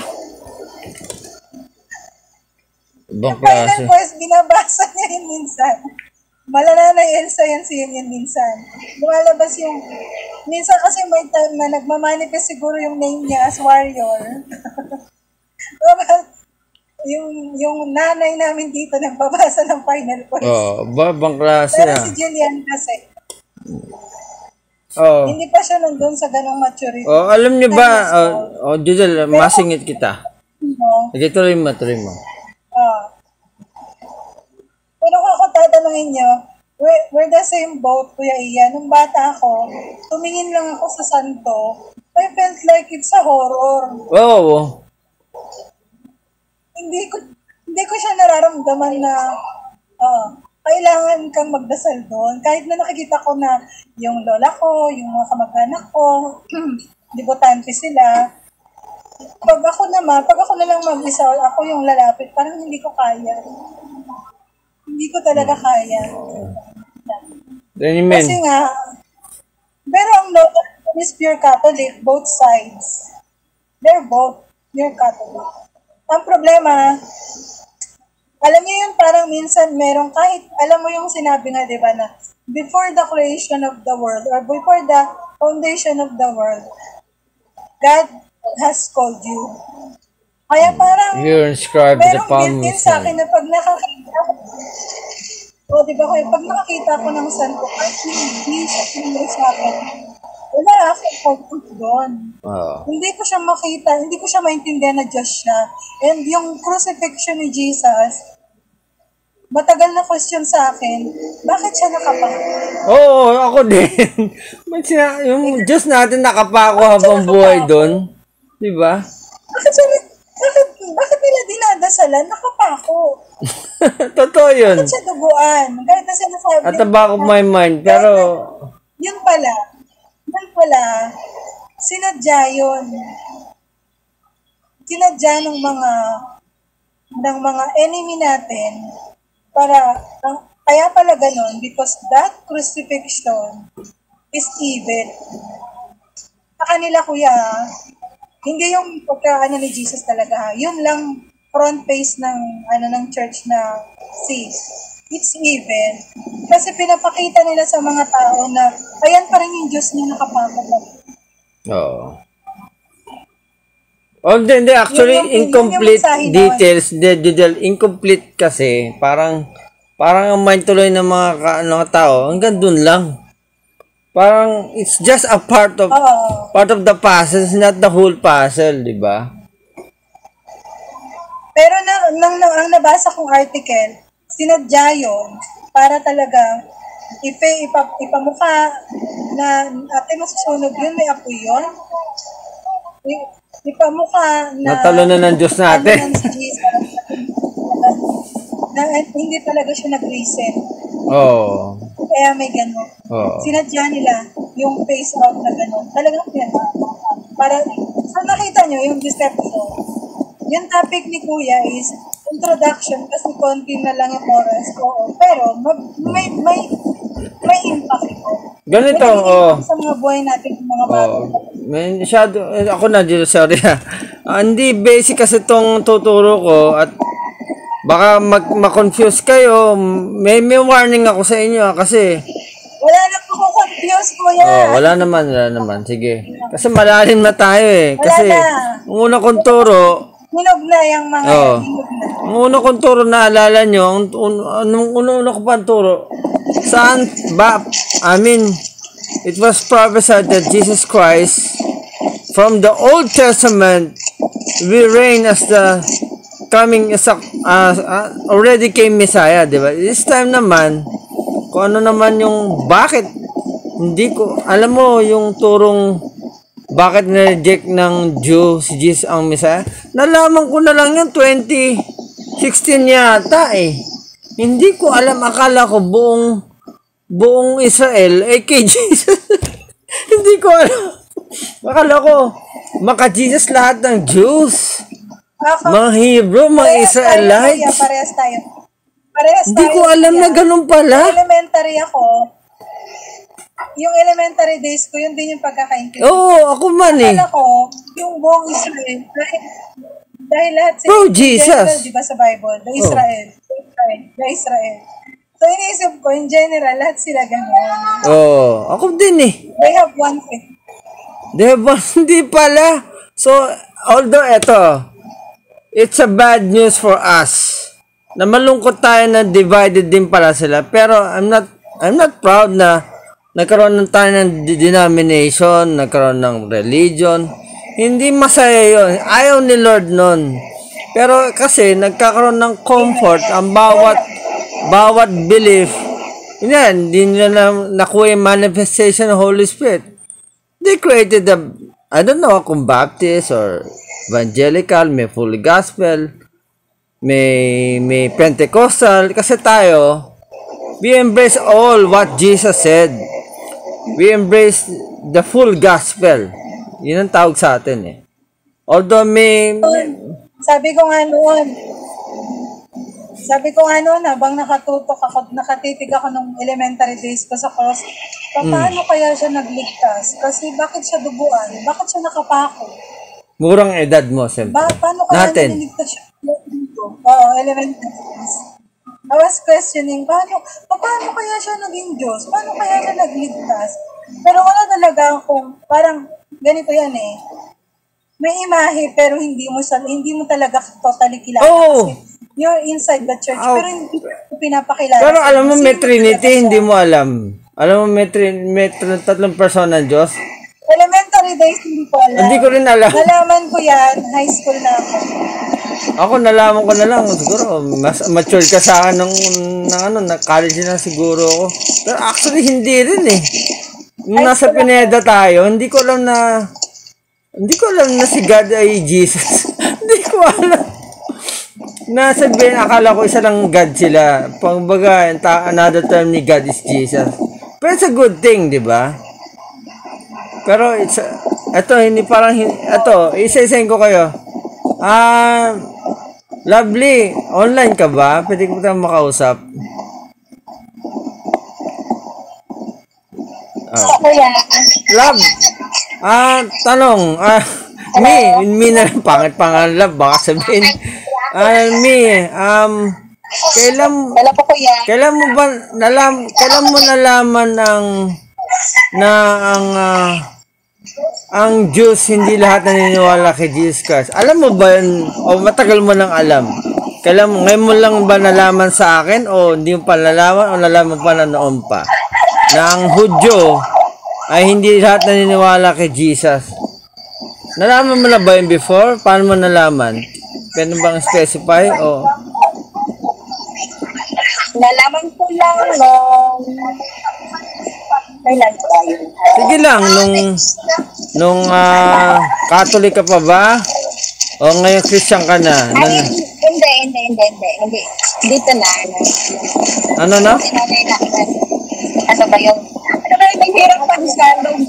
Yung final quest, binabasa niya yun minsan. Malananay Elsa yan si Yen minsan. Lumalabas yung, minsan kasi may time na nagmamanifest siguro yung name niya as warrior. yung nanay namin dito nagbabasa ng final quest. Babang klase. Pero si Jillian kasi, hindi pa siya nandun sa ganong maturity. Alam niyo ba, Judel, masingit kita. Sige, tuloy mo. Pero kung ako tatanungin nyo, we're the same boat, Kuya Ian. Nung bata ako, tumingin lang ako sa santo, I felt like it's a horror. Oo. Hindi ko siya nararamdaman na kailangan kang magdasal doon. Kahit na nakikita ko na yung lola ko, yung mga kamag-anak ko, debutante sila. Pag ako na lang mag-isa, ako yung lalapit, parang hindi ko kaya. Hindi ko talaga kaya. Amen. Kasi nga, pero ang lola is pure Catholic, both sides. They're both pure Catholic. Ang problema, alam niyo yun, parang minsan merong kahit, alam mo yung sinabi nga, di ba, na before the creation of the world or before the foundation of the world, God has called you. Kaya parang, you're inscribed with the palm merong sa akin na pag nakakita ko, di ba, kaya pag nakakita ko ng santo, kahit hindi siya pinili sa akin, wala akong focus doon. Hindi ko siya makita, hindi ko siya maintindihan na Diyos siya. And yung crucifixion ni Jesus, matagal na question sa akin, bakit siya nakapa? Oo, ako din. Yung Diyos natin nakapa ako habang buhay doon. Diba? dasalan, nakapako. Totoo yun. Bakit siya duguan? Kahit na sinasabi. At the back of my mind, pero... Yun pala, sinadya yun. Sinadya ng mga enemy natin para, kaya pala ganun, because that crucifixion is evil. Sa kanila, kuya, hindi yung pagka ni Jesus talaga, yun lang front face ng church na it's evil. Kasi pinapakita nila sa mga tao na ayan pa rin yung Diyos niya nakapagod. Oo. Hindi, actually, incomplete details. Incomplete kasi, parang ang mind tuloy ng mga tao, hanggang dun lang. Parang, it's just a part of the puzzle, it's not the whole puzzle, di ba? Pero ang nabasa kong article, sinadya yun para talaga ipamukha na ate masusunog yun, may apoy yun. Ipamukha na natalo na ng Diyos natin. Si Jesus, na hindi talaga siya nag-reason. Oo. Kaya may gano'n. Sinadya nila yung face out na gano'n. Talagang yan. Para, so nakita nyo yung deception. Yung topic ni Kuya is introduction kasi konti na lang yung oras. Oo. Pero may impact ito. Ganito, sa mga buhay natin, mga bago. Ako na, sorry ha. Hindi basic kasi itong tuturo ko at baka ma-confuse kayo. May warning ako sa inyo kasi wala na ako confuse, Kuya. wala naman. Sige. Kasi malalim na tayo eh. Kasi ang una kong turo, hinog na yung mga hinog na. Ang una kong turo, naalala nyo, anong una ko pang turo? Saan ba? It was prophesied that Jesus Christ, from the Old Testament, will reign as the already came Messiah, di ba? This time naman, kung ano naman yung bakit, hindi ko, alam mo, yung turong bakit na-reject ng Jew si Jesus ang Messiah? Nalaman ko na lang yung 2016 yata eh. Hindi ko alam, akala ko buong Israel kay Jesus. Hindi ko alam. Akala ko maka-Jesus lahat ng Jews. Mga Hebrew, mga Israelites. Parehas tayo. Hindi ko alam na ganun pala. Elementary ako. Yung elementary days ko, yun din yung pagkakaintindi. Oo, ako man eh. Akala ko, yung buong Israel, dahil lahat sila, Jesus. Di ba sa Bible? The Israel. So, iniisip ko, in general, lahat sila gano'n. Ako din eh. They have one faith. Hindi pala. So, although it's a bad news for us. Na malungkot tayo na divided din pala sila. Pero I'm not proud na nagkaroon tayo ng denomination, nagkaroon ng religion. Hindi masaya yun. Ayaw ni Lord nun. Pero kasi nagkakaroon ng comfort ang bawat belief. Yan, hindi nila nakuha yung manifestation ng Holy Spirit. They created I don't know kung Baptist or Evangelical, may full gospel, may Pentecostal. Kasi tayo, we embrace all what Jesus said. We embrace the full gospel. Yun ang tawag sa atin eh. Although Sabi ko nga noon, habang nakatitig ako nung elementary days ko sa cross, paano kaya siya nagligtas? Kasi bakit siya duguan? Bakit siya nakapako? Murang edad mo, siyempre. Paano kaya niligtas siya? Elementary days. I was questioning, paano kaya siya naging Diyos? Paano kaya siya nagligtas? Pero wala talaga akong, parang, ganito yan eh. May imahe, pero hindi mo talaga totally kilala. Kasi you're inside the church, pero hindi mo pinapakilala. Pero alam mo, may Trinity, hindi mo alam. Alam mo, may tatlong persona ng Diyos? Elementary days, hindi ko alam. Hindi ko rin alam. Nalaman ko yan, high school na ako. Ako, nalaman ko na lang. Siguro, mas mature ka sa akin na college na siguro ako. Pero actually, hindi rin eh. Nung nasa Pineda tayo, hindi ko alam na si God ay Jesus. Hindi ko alam. nasabihin, akala ko isa lang God sila. Pagbaga, another term ni God is Jesus. Pero it's a good thing, di ba? Pero ito, hindi parang, ito, isa-isahin ko kayo. Lovely, online ka ba? Pwede ko tayong makausap. Love, tanong, me na lang, pangit pangalan, Love, baka sabihin, kailan mo nalaman ang Diyos hindi lahat naniniwala kay Jesus Christ? Alam mo ba yun, o matagal mo nang alam? Ngayon mo lang ba nalaman sa akin, o hindi mo pa nalaman, o nalaman pa na noon pa? Na ang Hudyo ay hindi lahat naniniwala kay Jesus. Nalaman mo na ba yun before? Paano mo nalaman? Pwede bang specify? O? Nalaman ko lang nung kailan ba yun? Sige lang, nung Catholic ka pa ba? O ngayon Christian ka na? Hindi. Dito na. Ano na? Ano ba yun? Ano ba yung hirap pang salong?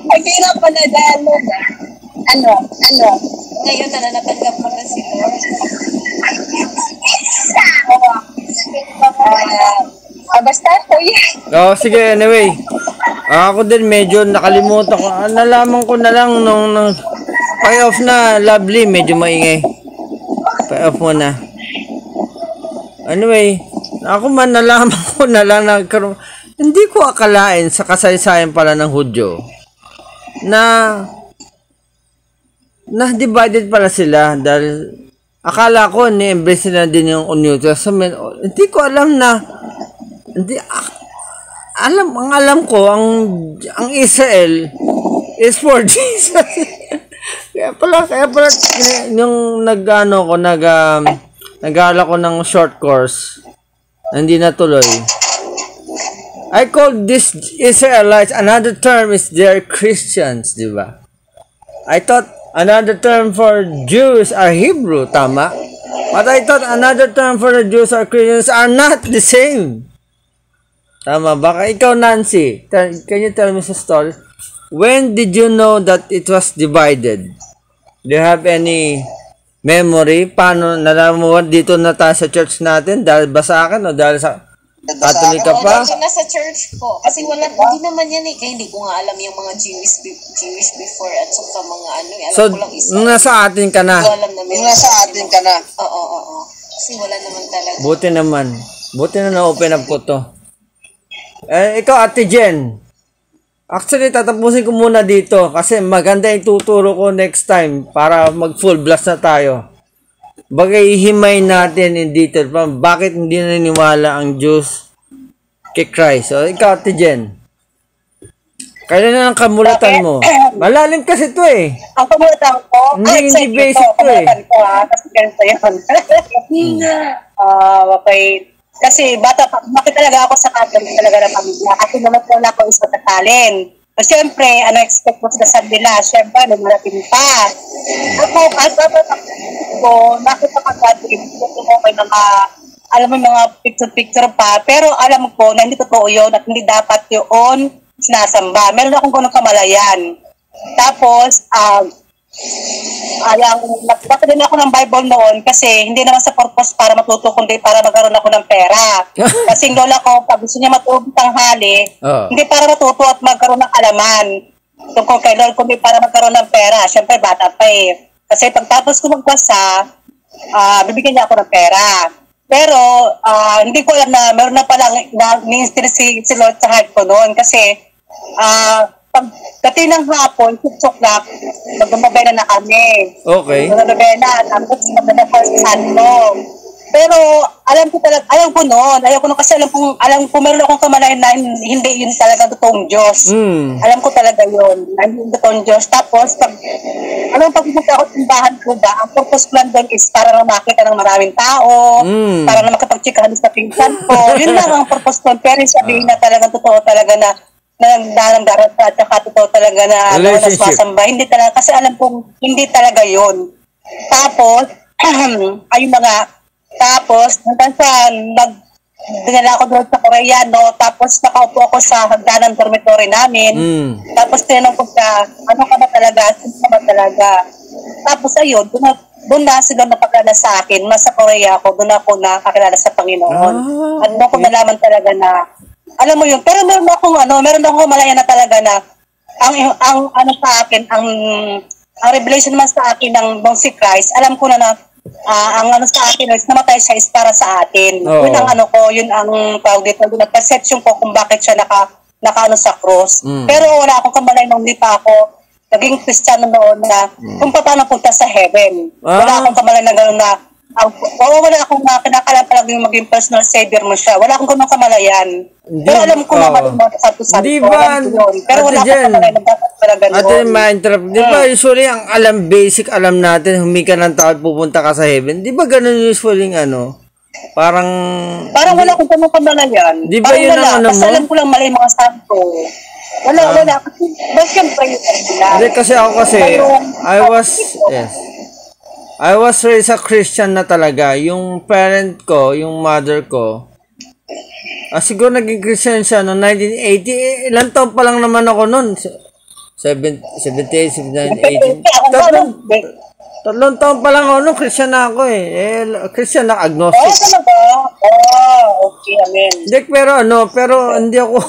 Ang hirap pa na dialogue. Ano? Ngayon na natanggap mo na si Lord. Basta po yan. Sige, anyway. Ako din medyo nakalimutan ko. Nalaman ko na lang nung pay-off na, Lovely, medyo maingay. Pay-off mo na. Anyway, ako man nalaman ko na lang nagkaroon. Hindi ko akalain sa kasaysayan pala ng Hudyo na divided pala sila dahil akala ko ni-embrace na din yung New Testament. Hindi ko alam na alam ko ang Israel is for Jesus. kaya pala yung nag-ala ko ng short course, hindi natuloy. I call this Israelites, another term is they're Christians, di ba? I thought another term for Jews are Hebrew, tama? But I thought another term for the Jews or Christians are not the same. Tama, baka ikaw, Nancy, can you tell me the story? When did you know that it was divided? Do you have any memory? Paano nalaman mo dito na tayo sa church natin? Dahil ba sa akin o dahil sa Catholic ka pa? Oo, nasa church ko. Kasi hindi naman yan eh. Kaya hindi ko nga alam yung mga Jewish before at saka mga ano. Alam ko lang isa. Nung nasa atin ka na? Oo. Kasi wala naman talaga. Buti na na-open up ko to. Ikaw, Ate Jen. Actually, tatapusin ko muna dito kasi maganda yung tuturo ko next time para mag-full blast na tayo. Bagay himay natin in detail pa bakit hindi naniniwala ang Diyos kay Christ. So, ikaw, Ate Jen. Kailan na ang kamulatan mo? Malalim kasi ito eh. Ang kamulatan ko? Hindi basic ito eh. Kasi ganito yun. Okay. Kasi bakit talaga ako sa Catholic talaga ng pamilya? Kasi naman wala ako isa katalin. So, siyempre, expect mo sa nila? Siyempre, lumarating pa. Ako, nakita ka Catholic, may mga, alam mo, mga picture-picture pa, pero alam ko na hindi totoo yun at hindi dapat yun sinasamba. Meron akong ganong kamalayan. Tapos, nakita din ako ng Bible noon kasi hindi naman sa purpose para matuto kundi para magkaroon ako ng pera. Kasi yung lola ko, pag gusto niya matulog tanghali, hindi para matuto at magkaroon ng alaman. Tungkol kay Lord, kundi para magkaroon ng pera. Siyempre, bata pa eh. Kasi pagtapos ko magbasa, bibigyan niya ako ng pera. Pero, hindi ko alam na meron na palang ministry si Lord sa heart ko noon. Kasi, pagdating ng hapon, 6 o'clock, magdumabay na kami. Okay. Magdumabay na, tapos magdumabay na sa Santo. Pero, alam ko noon kasi alam ko meron akong kamalayan na hindi yun talaga totoong Diyos. Alam ko talaga yun, na hindi totoong Diyos. Tapos, pagpunta ako sa simbahan ko ba, ang purpose plan doon is para lang makita ng maraming tao, para lang makapag-chikahan sa pinsan ko. Yun lang ang purpose plan. Pero sabihin na talagang totoo talaga na nagdarang-darang at saka totoo talaga na sumasamba. Hindi talaga, kasi alam kong hindi talaga yun. Tapos, ayun na nga, tapos, hanggang sa dinala ko doon sa Korea, no? Tapos nakaupo ako sa hagdanan dormitory namin. Tapos tinanong ko siya, ano ka ba talaga? Sino ka ba talaga? Tapos ayun, doon na sila napakilala sa akin. Nasa Korea ako, doon ako nakakilala sa Panginoon. At doon ko nalaman talaga na, alam mo yun, pero meron akong malaya na talaga na, ang ano sa akin, ang revelation naman sa akin ng si Christ, alam ko na ang ano sa akin is namatay siya is para sa atin. Yun ang ano ko, yun ang tawag dito, yun ang perception ko kung bakit siya naka sa cross. Pero wala akong kamalay nung hindi pa ako naging Kristiyano noon na kung paano punta sa heaven. Wala akong kamalay na gano'n na wala akong kinakalam talaga yung maging personal savior mo siya. Wala akong ganun kamalayan. Pero alam ko naman yung mga sato-sato. Di ba? Pero wala akong kamalayan na dapat talaga noon. Ate, ma-interrupt. Di ba usually ang basic alam natin, humika ng tao at pupunta ka sa heaven. Di ba ganun usually parang wala akong ganun kamalayan. Di ba yun ang ano mo? Kasi alam ko lang mali mga santo. Wala. Kasi, siyempre yun nila. Hindi, kasi ako I was raised a Christian na talaga. Yung parent ko, yung mother ko, siguro naging Christian siya noong 1980. Ilan taon pa lang naman ako noon? 78, 79, 18. Tatlong taon pa lang ako noon, Christian na ako Christian na agnostic. Okay, amen. Hindi, pero hindi ako,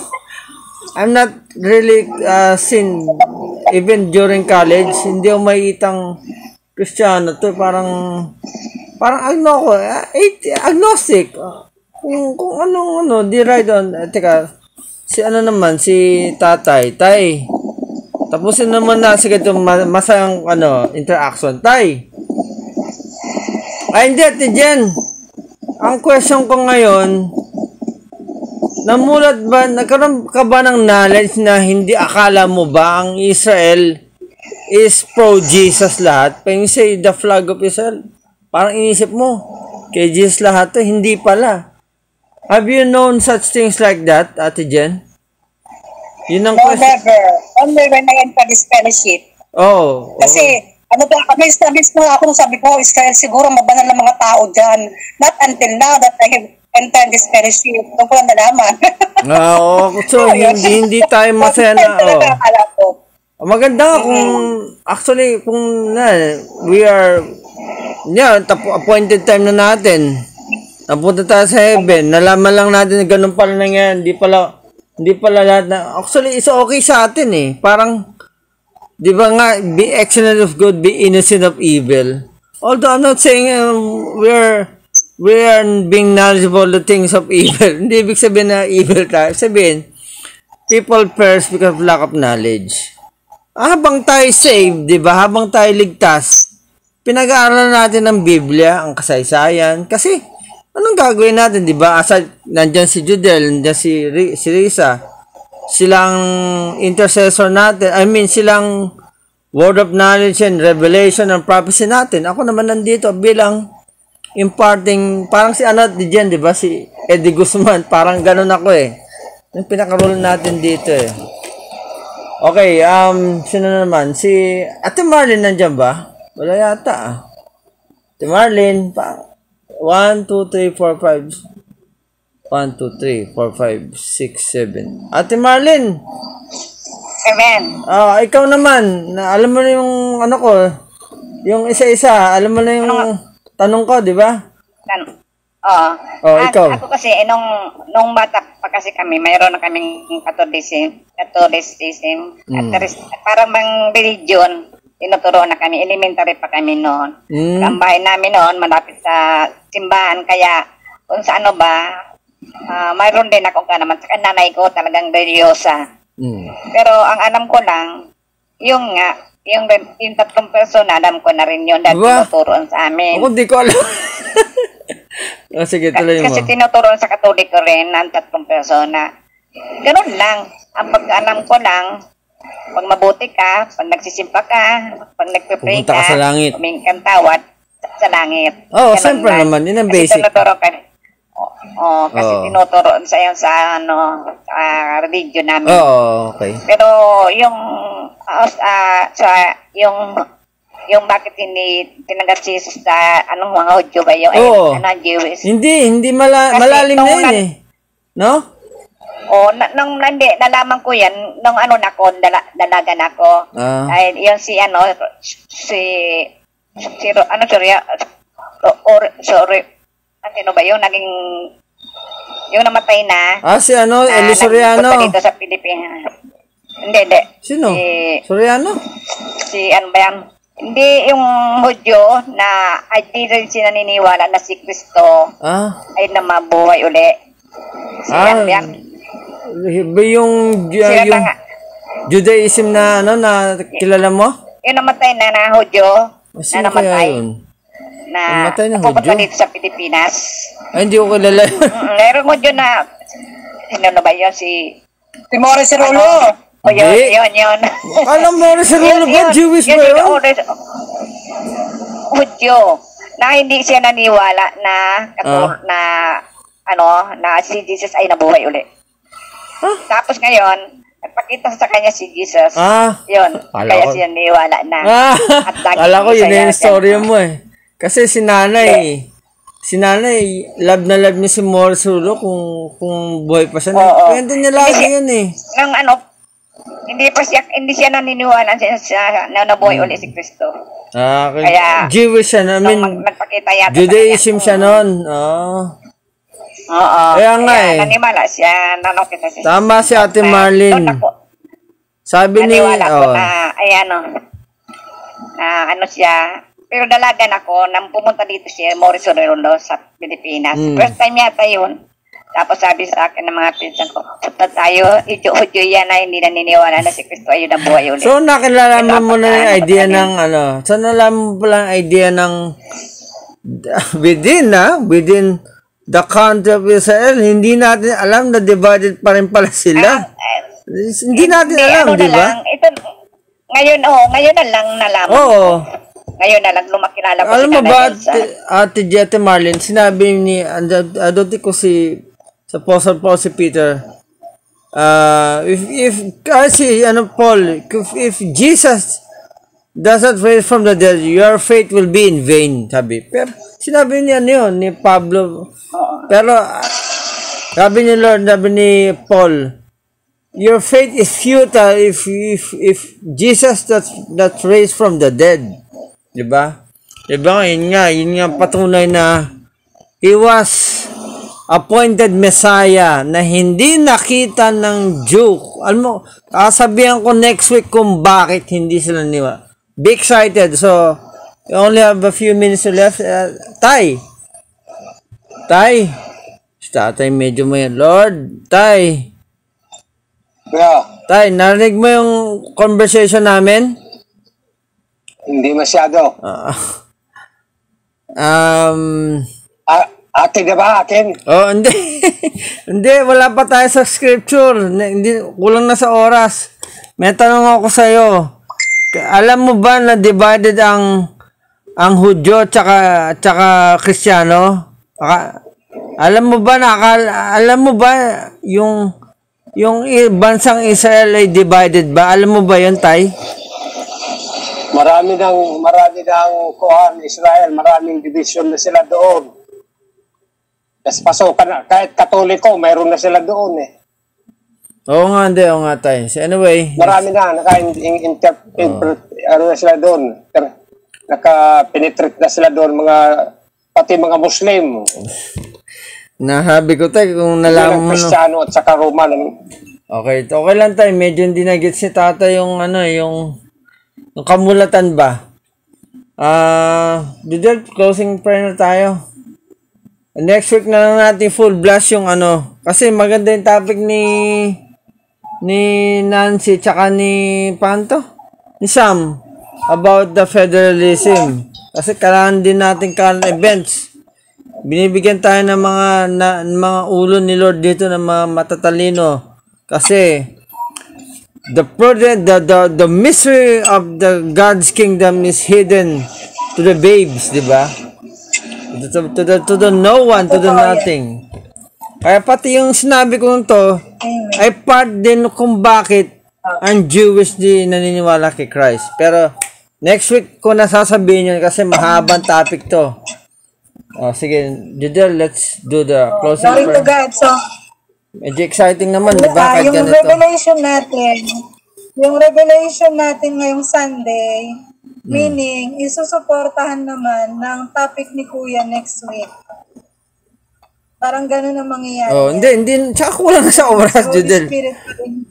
I'm not really sin. Even during college, hindi ako maiitang Kristiyano to, parang agnostic. Kung anong di right on. Teka, si tatay. Tapusin naman na sige itong masayang interaction. Tay. Ay, hindi, Ate Jen. Ang question ko ngayon, nagkaroon ka ba ng knowledge na hindi akala mo ba ang Israel is pro-Jesus lahat? When you say the flag of Israel, parang inisip mo, kay Jesus lahat to, hindi pala. Have you known such things like that, Ate Jen? Yun ang question. Never. Only when I enter this fellowship. Kasi, sabi ko, Israel siguro mabanal ng mga tao dyan. Not until now that I have entered this fellowship. Doon ko lang nalaman. So, hindi tayo masaya na, maganda kung actually we are appointed time na natin. Napunta tayo sa heaven. Nalaman lang natin na ganun pala nangyayari. Hindi pala lahat na actually is okay sa atin Parang di ba nga, be excellent of good, be innocent of evil. Although I'm not saying we are being knowledgeable of the things of evil. Hindi ibig sabihin na evil tayo. Sabihin, people perish because of lack of knowledge. Habang tayo saved, di ba? Habang tayo ligtas, pinag-aaralan natin ng Biblia, ang kasaysayan. Kasi, anong gagawin natin, di ba? Aside, nandyan si Judel, nandyan si Risa. Silang intercessor natin. Silang word of knowledge and revelation and prophecy natin. Ako naman nandito bilang imparting, parang si Jen, di ba? Si Eddie Guzman, parang ganun ako Yung pinaka-role natin dito Okay, sino naman? Si Ate Marlene nandyan ba? Wala yata Ate Marlene, 1, 2, 3, 4, 5. 1, 2, 3, 4, 5, 6, 7. Ate Marlene! Amen. Ikaw naman, alam mo na yung yung isa-isa, alam mo na yung tanong ko, di ba? Ikaw. Ako kasi, nung bata pa kasi kami, mayroon na kaming Catholicism. At parang bang religion, tinuturoan na kami, elementary pa kami noon. Ang bahay namin noon, malapit sa simbahan, kaya kung sa mayroon din akong kanaman. Sa nanay ko talagang religyosa. Pero ang alam ko lang, yung tatlong persona, alam ko na rin yun dahil tinuturoan sa amin. Ako di ko alam. Sige, tuloy mo. Kasi tinuturoan sa Katoliko rin ng tatlong persona. Ganun lang. Ang pag-alam ko lang, pag mabuti ka, pag nagsisimpa ka, pag nagpe-pray ka, sa langit. humingi kang tawad sa langit. Siyempre naman. Yun ang basic. Kasi tinuturo sa radio namin. Okay. Pero yung yung bakit hindi tinanggap si Jesus sa mga Hudyo ba yung Jewish? Hindi malalim na yun eh. No? Nalaman ko yan nung dalaga na ako. Ay yung ano ba yung naging yung namatay na? Eli Soriano. Dito sa Pilipinas. Hindi. Sino? Soriano? Si ano ba yan? Hindi yung Hudyo na hindi rin sila naniniwala na si Kristo ay na mabuhay uli. Ano yan? Yung Judaism na na kilala mo? Yung namatay na Hudyo na namatay. Na pupunta dito sa Pilipinas. Ay, hindi ko kilala. Meron Hudyo na sino na ba yun? Si Morris Cerulo. Yun. Alam mo, Cerulo ba? Jewish ba yun? Hudyo. Na hindi siya naniwala na si Jesus ay nabuhay uli. Tapos ngayon, nagpakita sa kanya si Jesus. Yun. Kaya siya naniwala na. Alam ko, yun yung story mo eh. Kasi si nanay, love na love niya si Morris Cerulo kung buhay pa siya. Kwento niya lagi yun eh. Hindi siya naniniwala na nabuhay uli si Kristo. Kaya Jewish siya namin. Nagpakita yata Judaism siya noon. Kaya nga eh. Nanimala siya. Nanokita siya. Tama si Ate Marlene. Sabi ni naniwala ko na ano siya. Pero dalagan ako nang pumunta dito siya, Morris Cerulo sa Pilipinas. First time yata yun. Tapos sabi sa akin ng mga pinsan ko, punta tayo, Hudyo yan na hindi naniniwala na si Kristo ay nabuhay ulit. So nakilala mo na yung idea ng so nalaman mo pala ang idea ng within the country of Israel, hindi natin alam na divided pa rin pala sila. Hindi natin alam, di ba? Ngayon na lang nalaman. Ngayon na lang lumakilala ko alam mo ba, Ate Jette Marlene, sinabi ni, adote ko sa Apostle Paul si Peter, if Jesus doesn't raise from the dead, your faith will be in vain, sabi. Pero sinabi niya yun, ni Pablo. Pero sabi ni Lord, sabi ni Paul, your faith is futile if Jesus that's raised from the dead. Diba? Yun nga patunay na he was appointed Messiah na hindi nakita ng Jew. Alam mo, sabihan ko next week kung bakit hindi sila niwa. Be excited. So, we only have a few minutes left. Tay, Tatay, medyo mo yan. Lord, Tay. Tay, narinig mo yung conversation namin? Hindi masyado. Akin na ba? Akin? Hindi. Hindi, wala pa tayo sa scripture. Hindi, kulang na sa oras. May tanong ako sa'yo. Alam mo ba na divided ang Hudyo tsaka Kristiyano? Alam mo ba yung bansang Israel ay divided ba? Alam mo ba yun, Tay? Marami ng Israel, maraming division na sila doon. Tapos pasukan na, kahit Katoliko, mayroon na sila doon eh. Oo nga, Tay. So anyway. Marami na, ano na sila doon. Naka-penetrate na sila doon, pati mga Muslim. Nahabi ko, Tay, kung nalaman mo. Kristiyano at saka Roman. Okay lang, Tay. Medyo hindi na-get si Tata yung yung kamulatan ba? Didel, closing prayer na tayo. Next week na lang natin full blast yung kasi maganda yung topic ni Nancy tsaka ni Sam about the federalism. Kasi kailangan din natin current events. Binibigyan tayo ng mga ulo ni Lord dito ng mga matatalino. Kasi the mystery of the God's kingdom is hidden to the babes, di ba? To the no one, to the nothing. Kaya pati yung sinabi ko to, ay part din kung bakit ang Jewish di naniniwala kay Christ. Pero, next week ko nasasabihin yun kasi mahabang topic to. Sige, Judel, let's do the closing prayer. Glory to God. So, medyo exciting naman, di ba? Kahit yung revelation natin ngayong Sunday, meaning, isusuportahan naman ng topic ni Kuya next week. Parang gano'n ang mangyayari. Hindi. Tsaka kulang sa oras, Judel.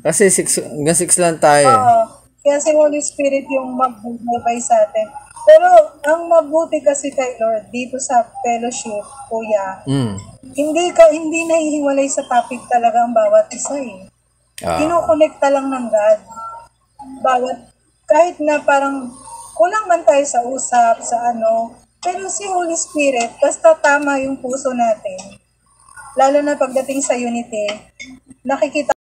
Kasi 6 lang tayo. Kaya si Holy Spirit yung magbubay sa atin. Pero, ang mabuti kasi kay Lord, dito sa fellowship, Kuya, hindi nahihiwalay sa topic talaga ang bawat isa eh. Kinokonekta lang ng God. Kahit na parang kulang man tayo sa usap, pero si Holy Spirit, basta tama yung puso natin, lalo na pagdating sa unity, nakikita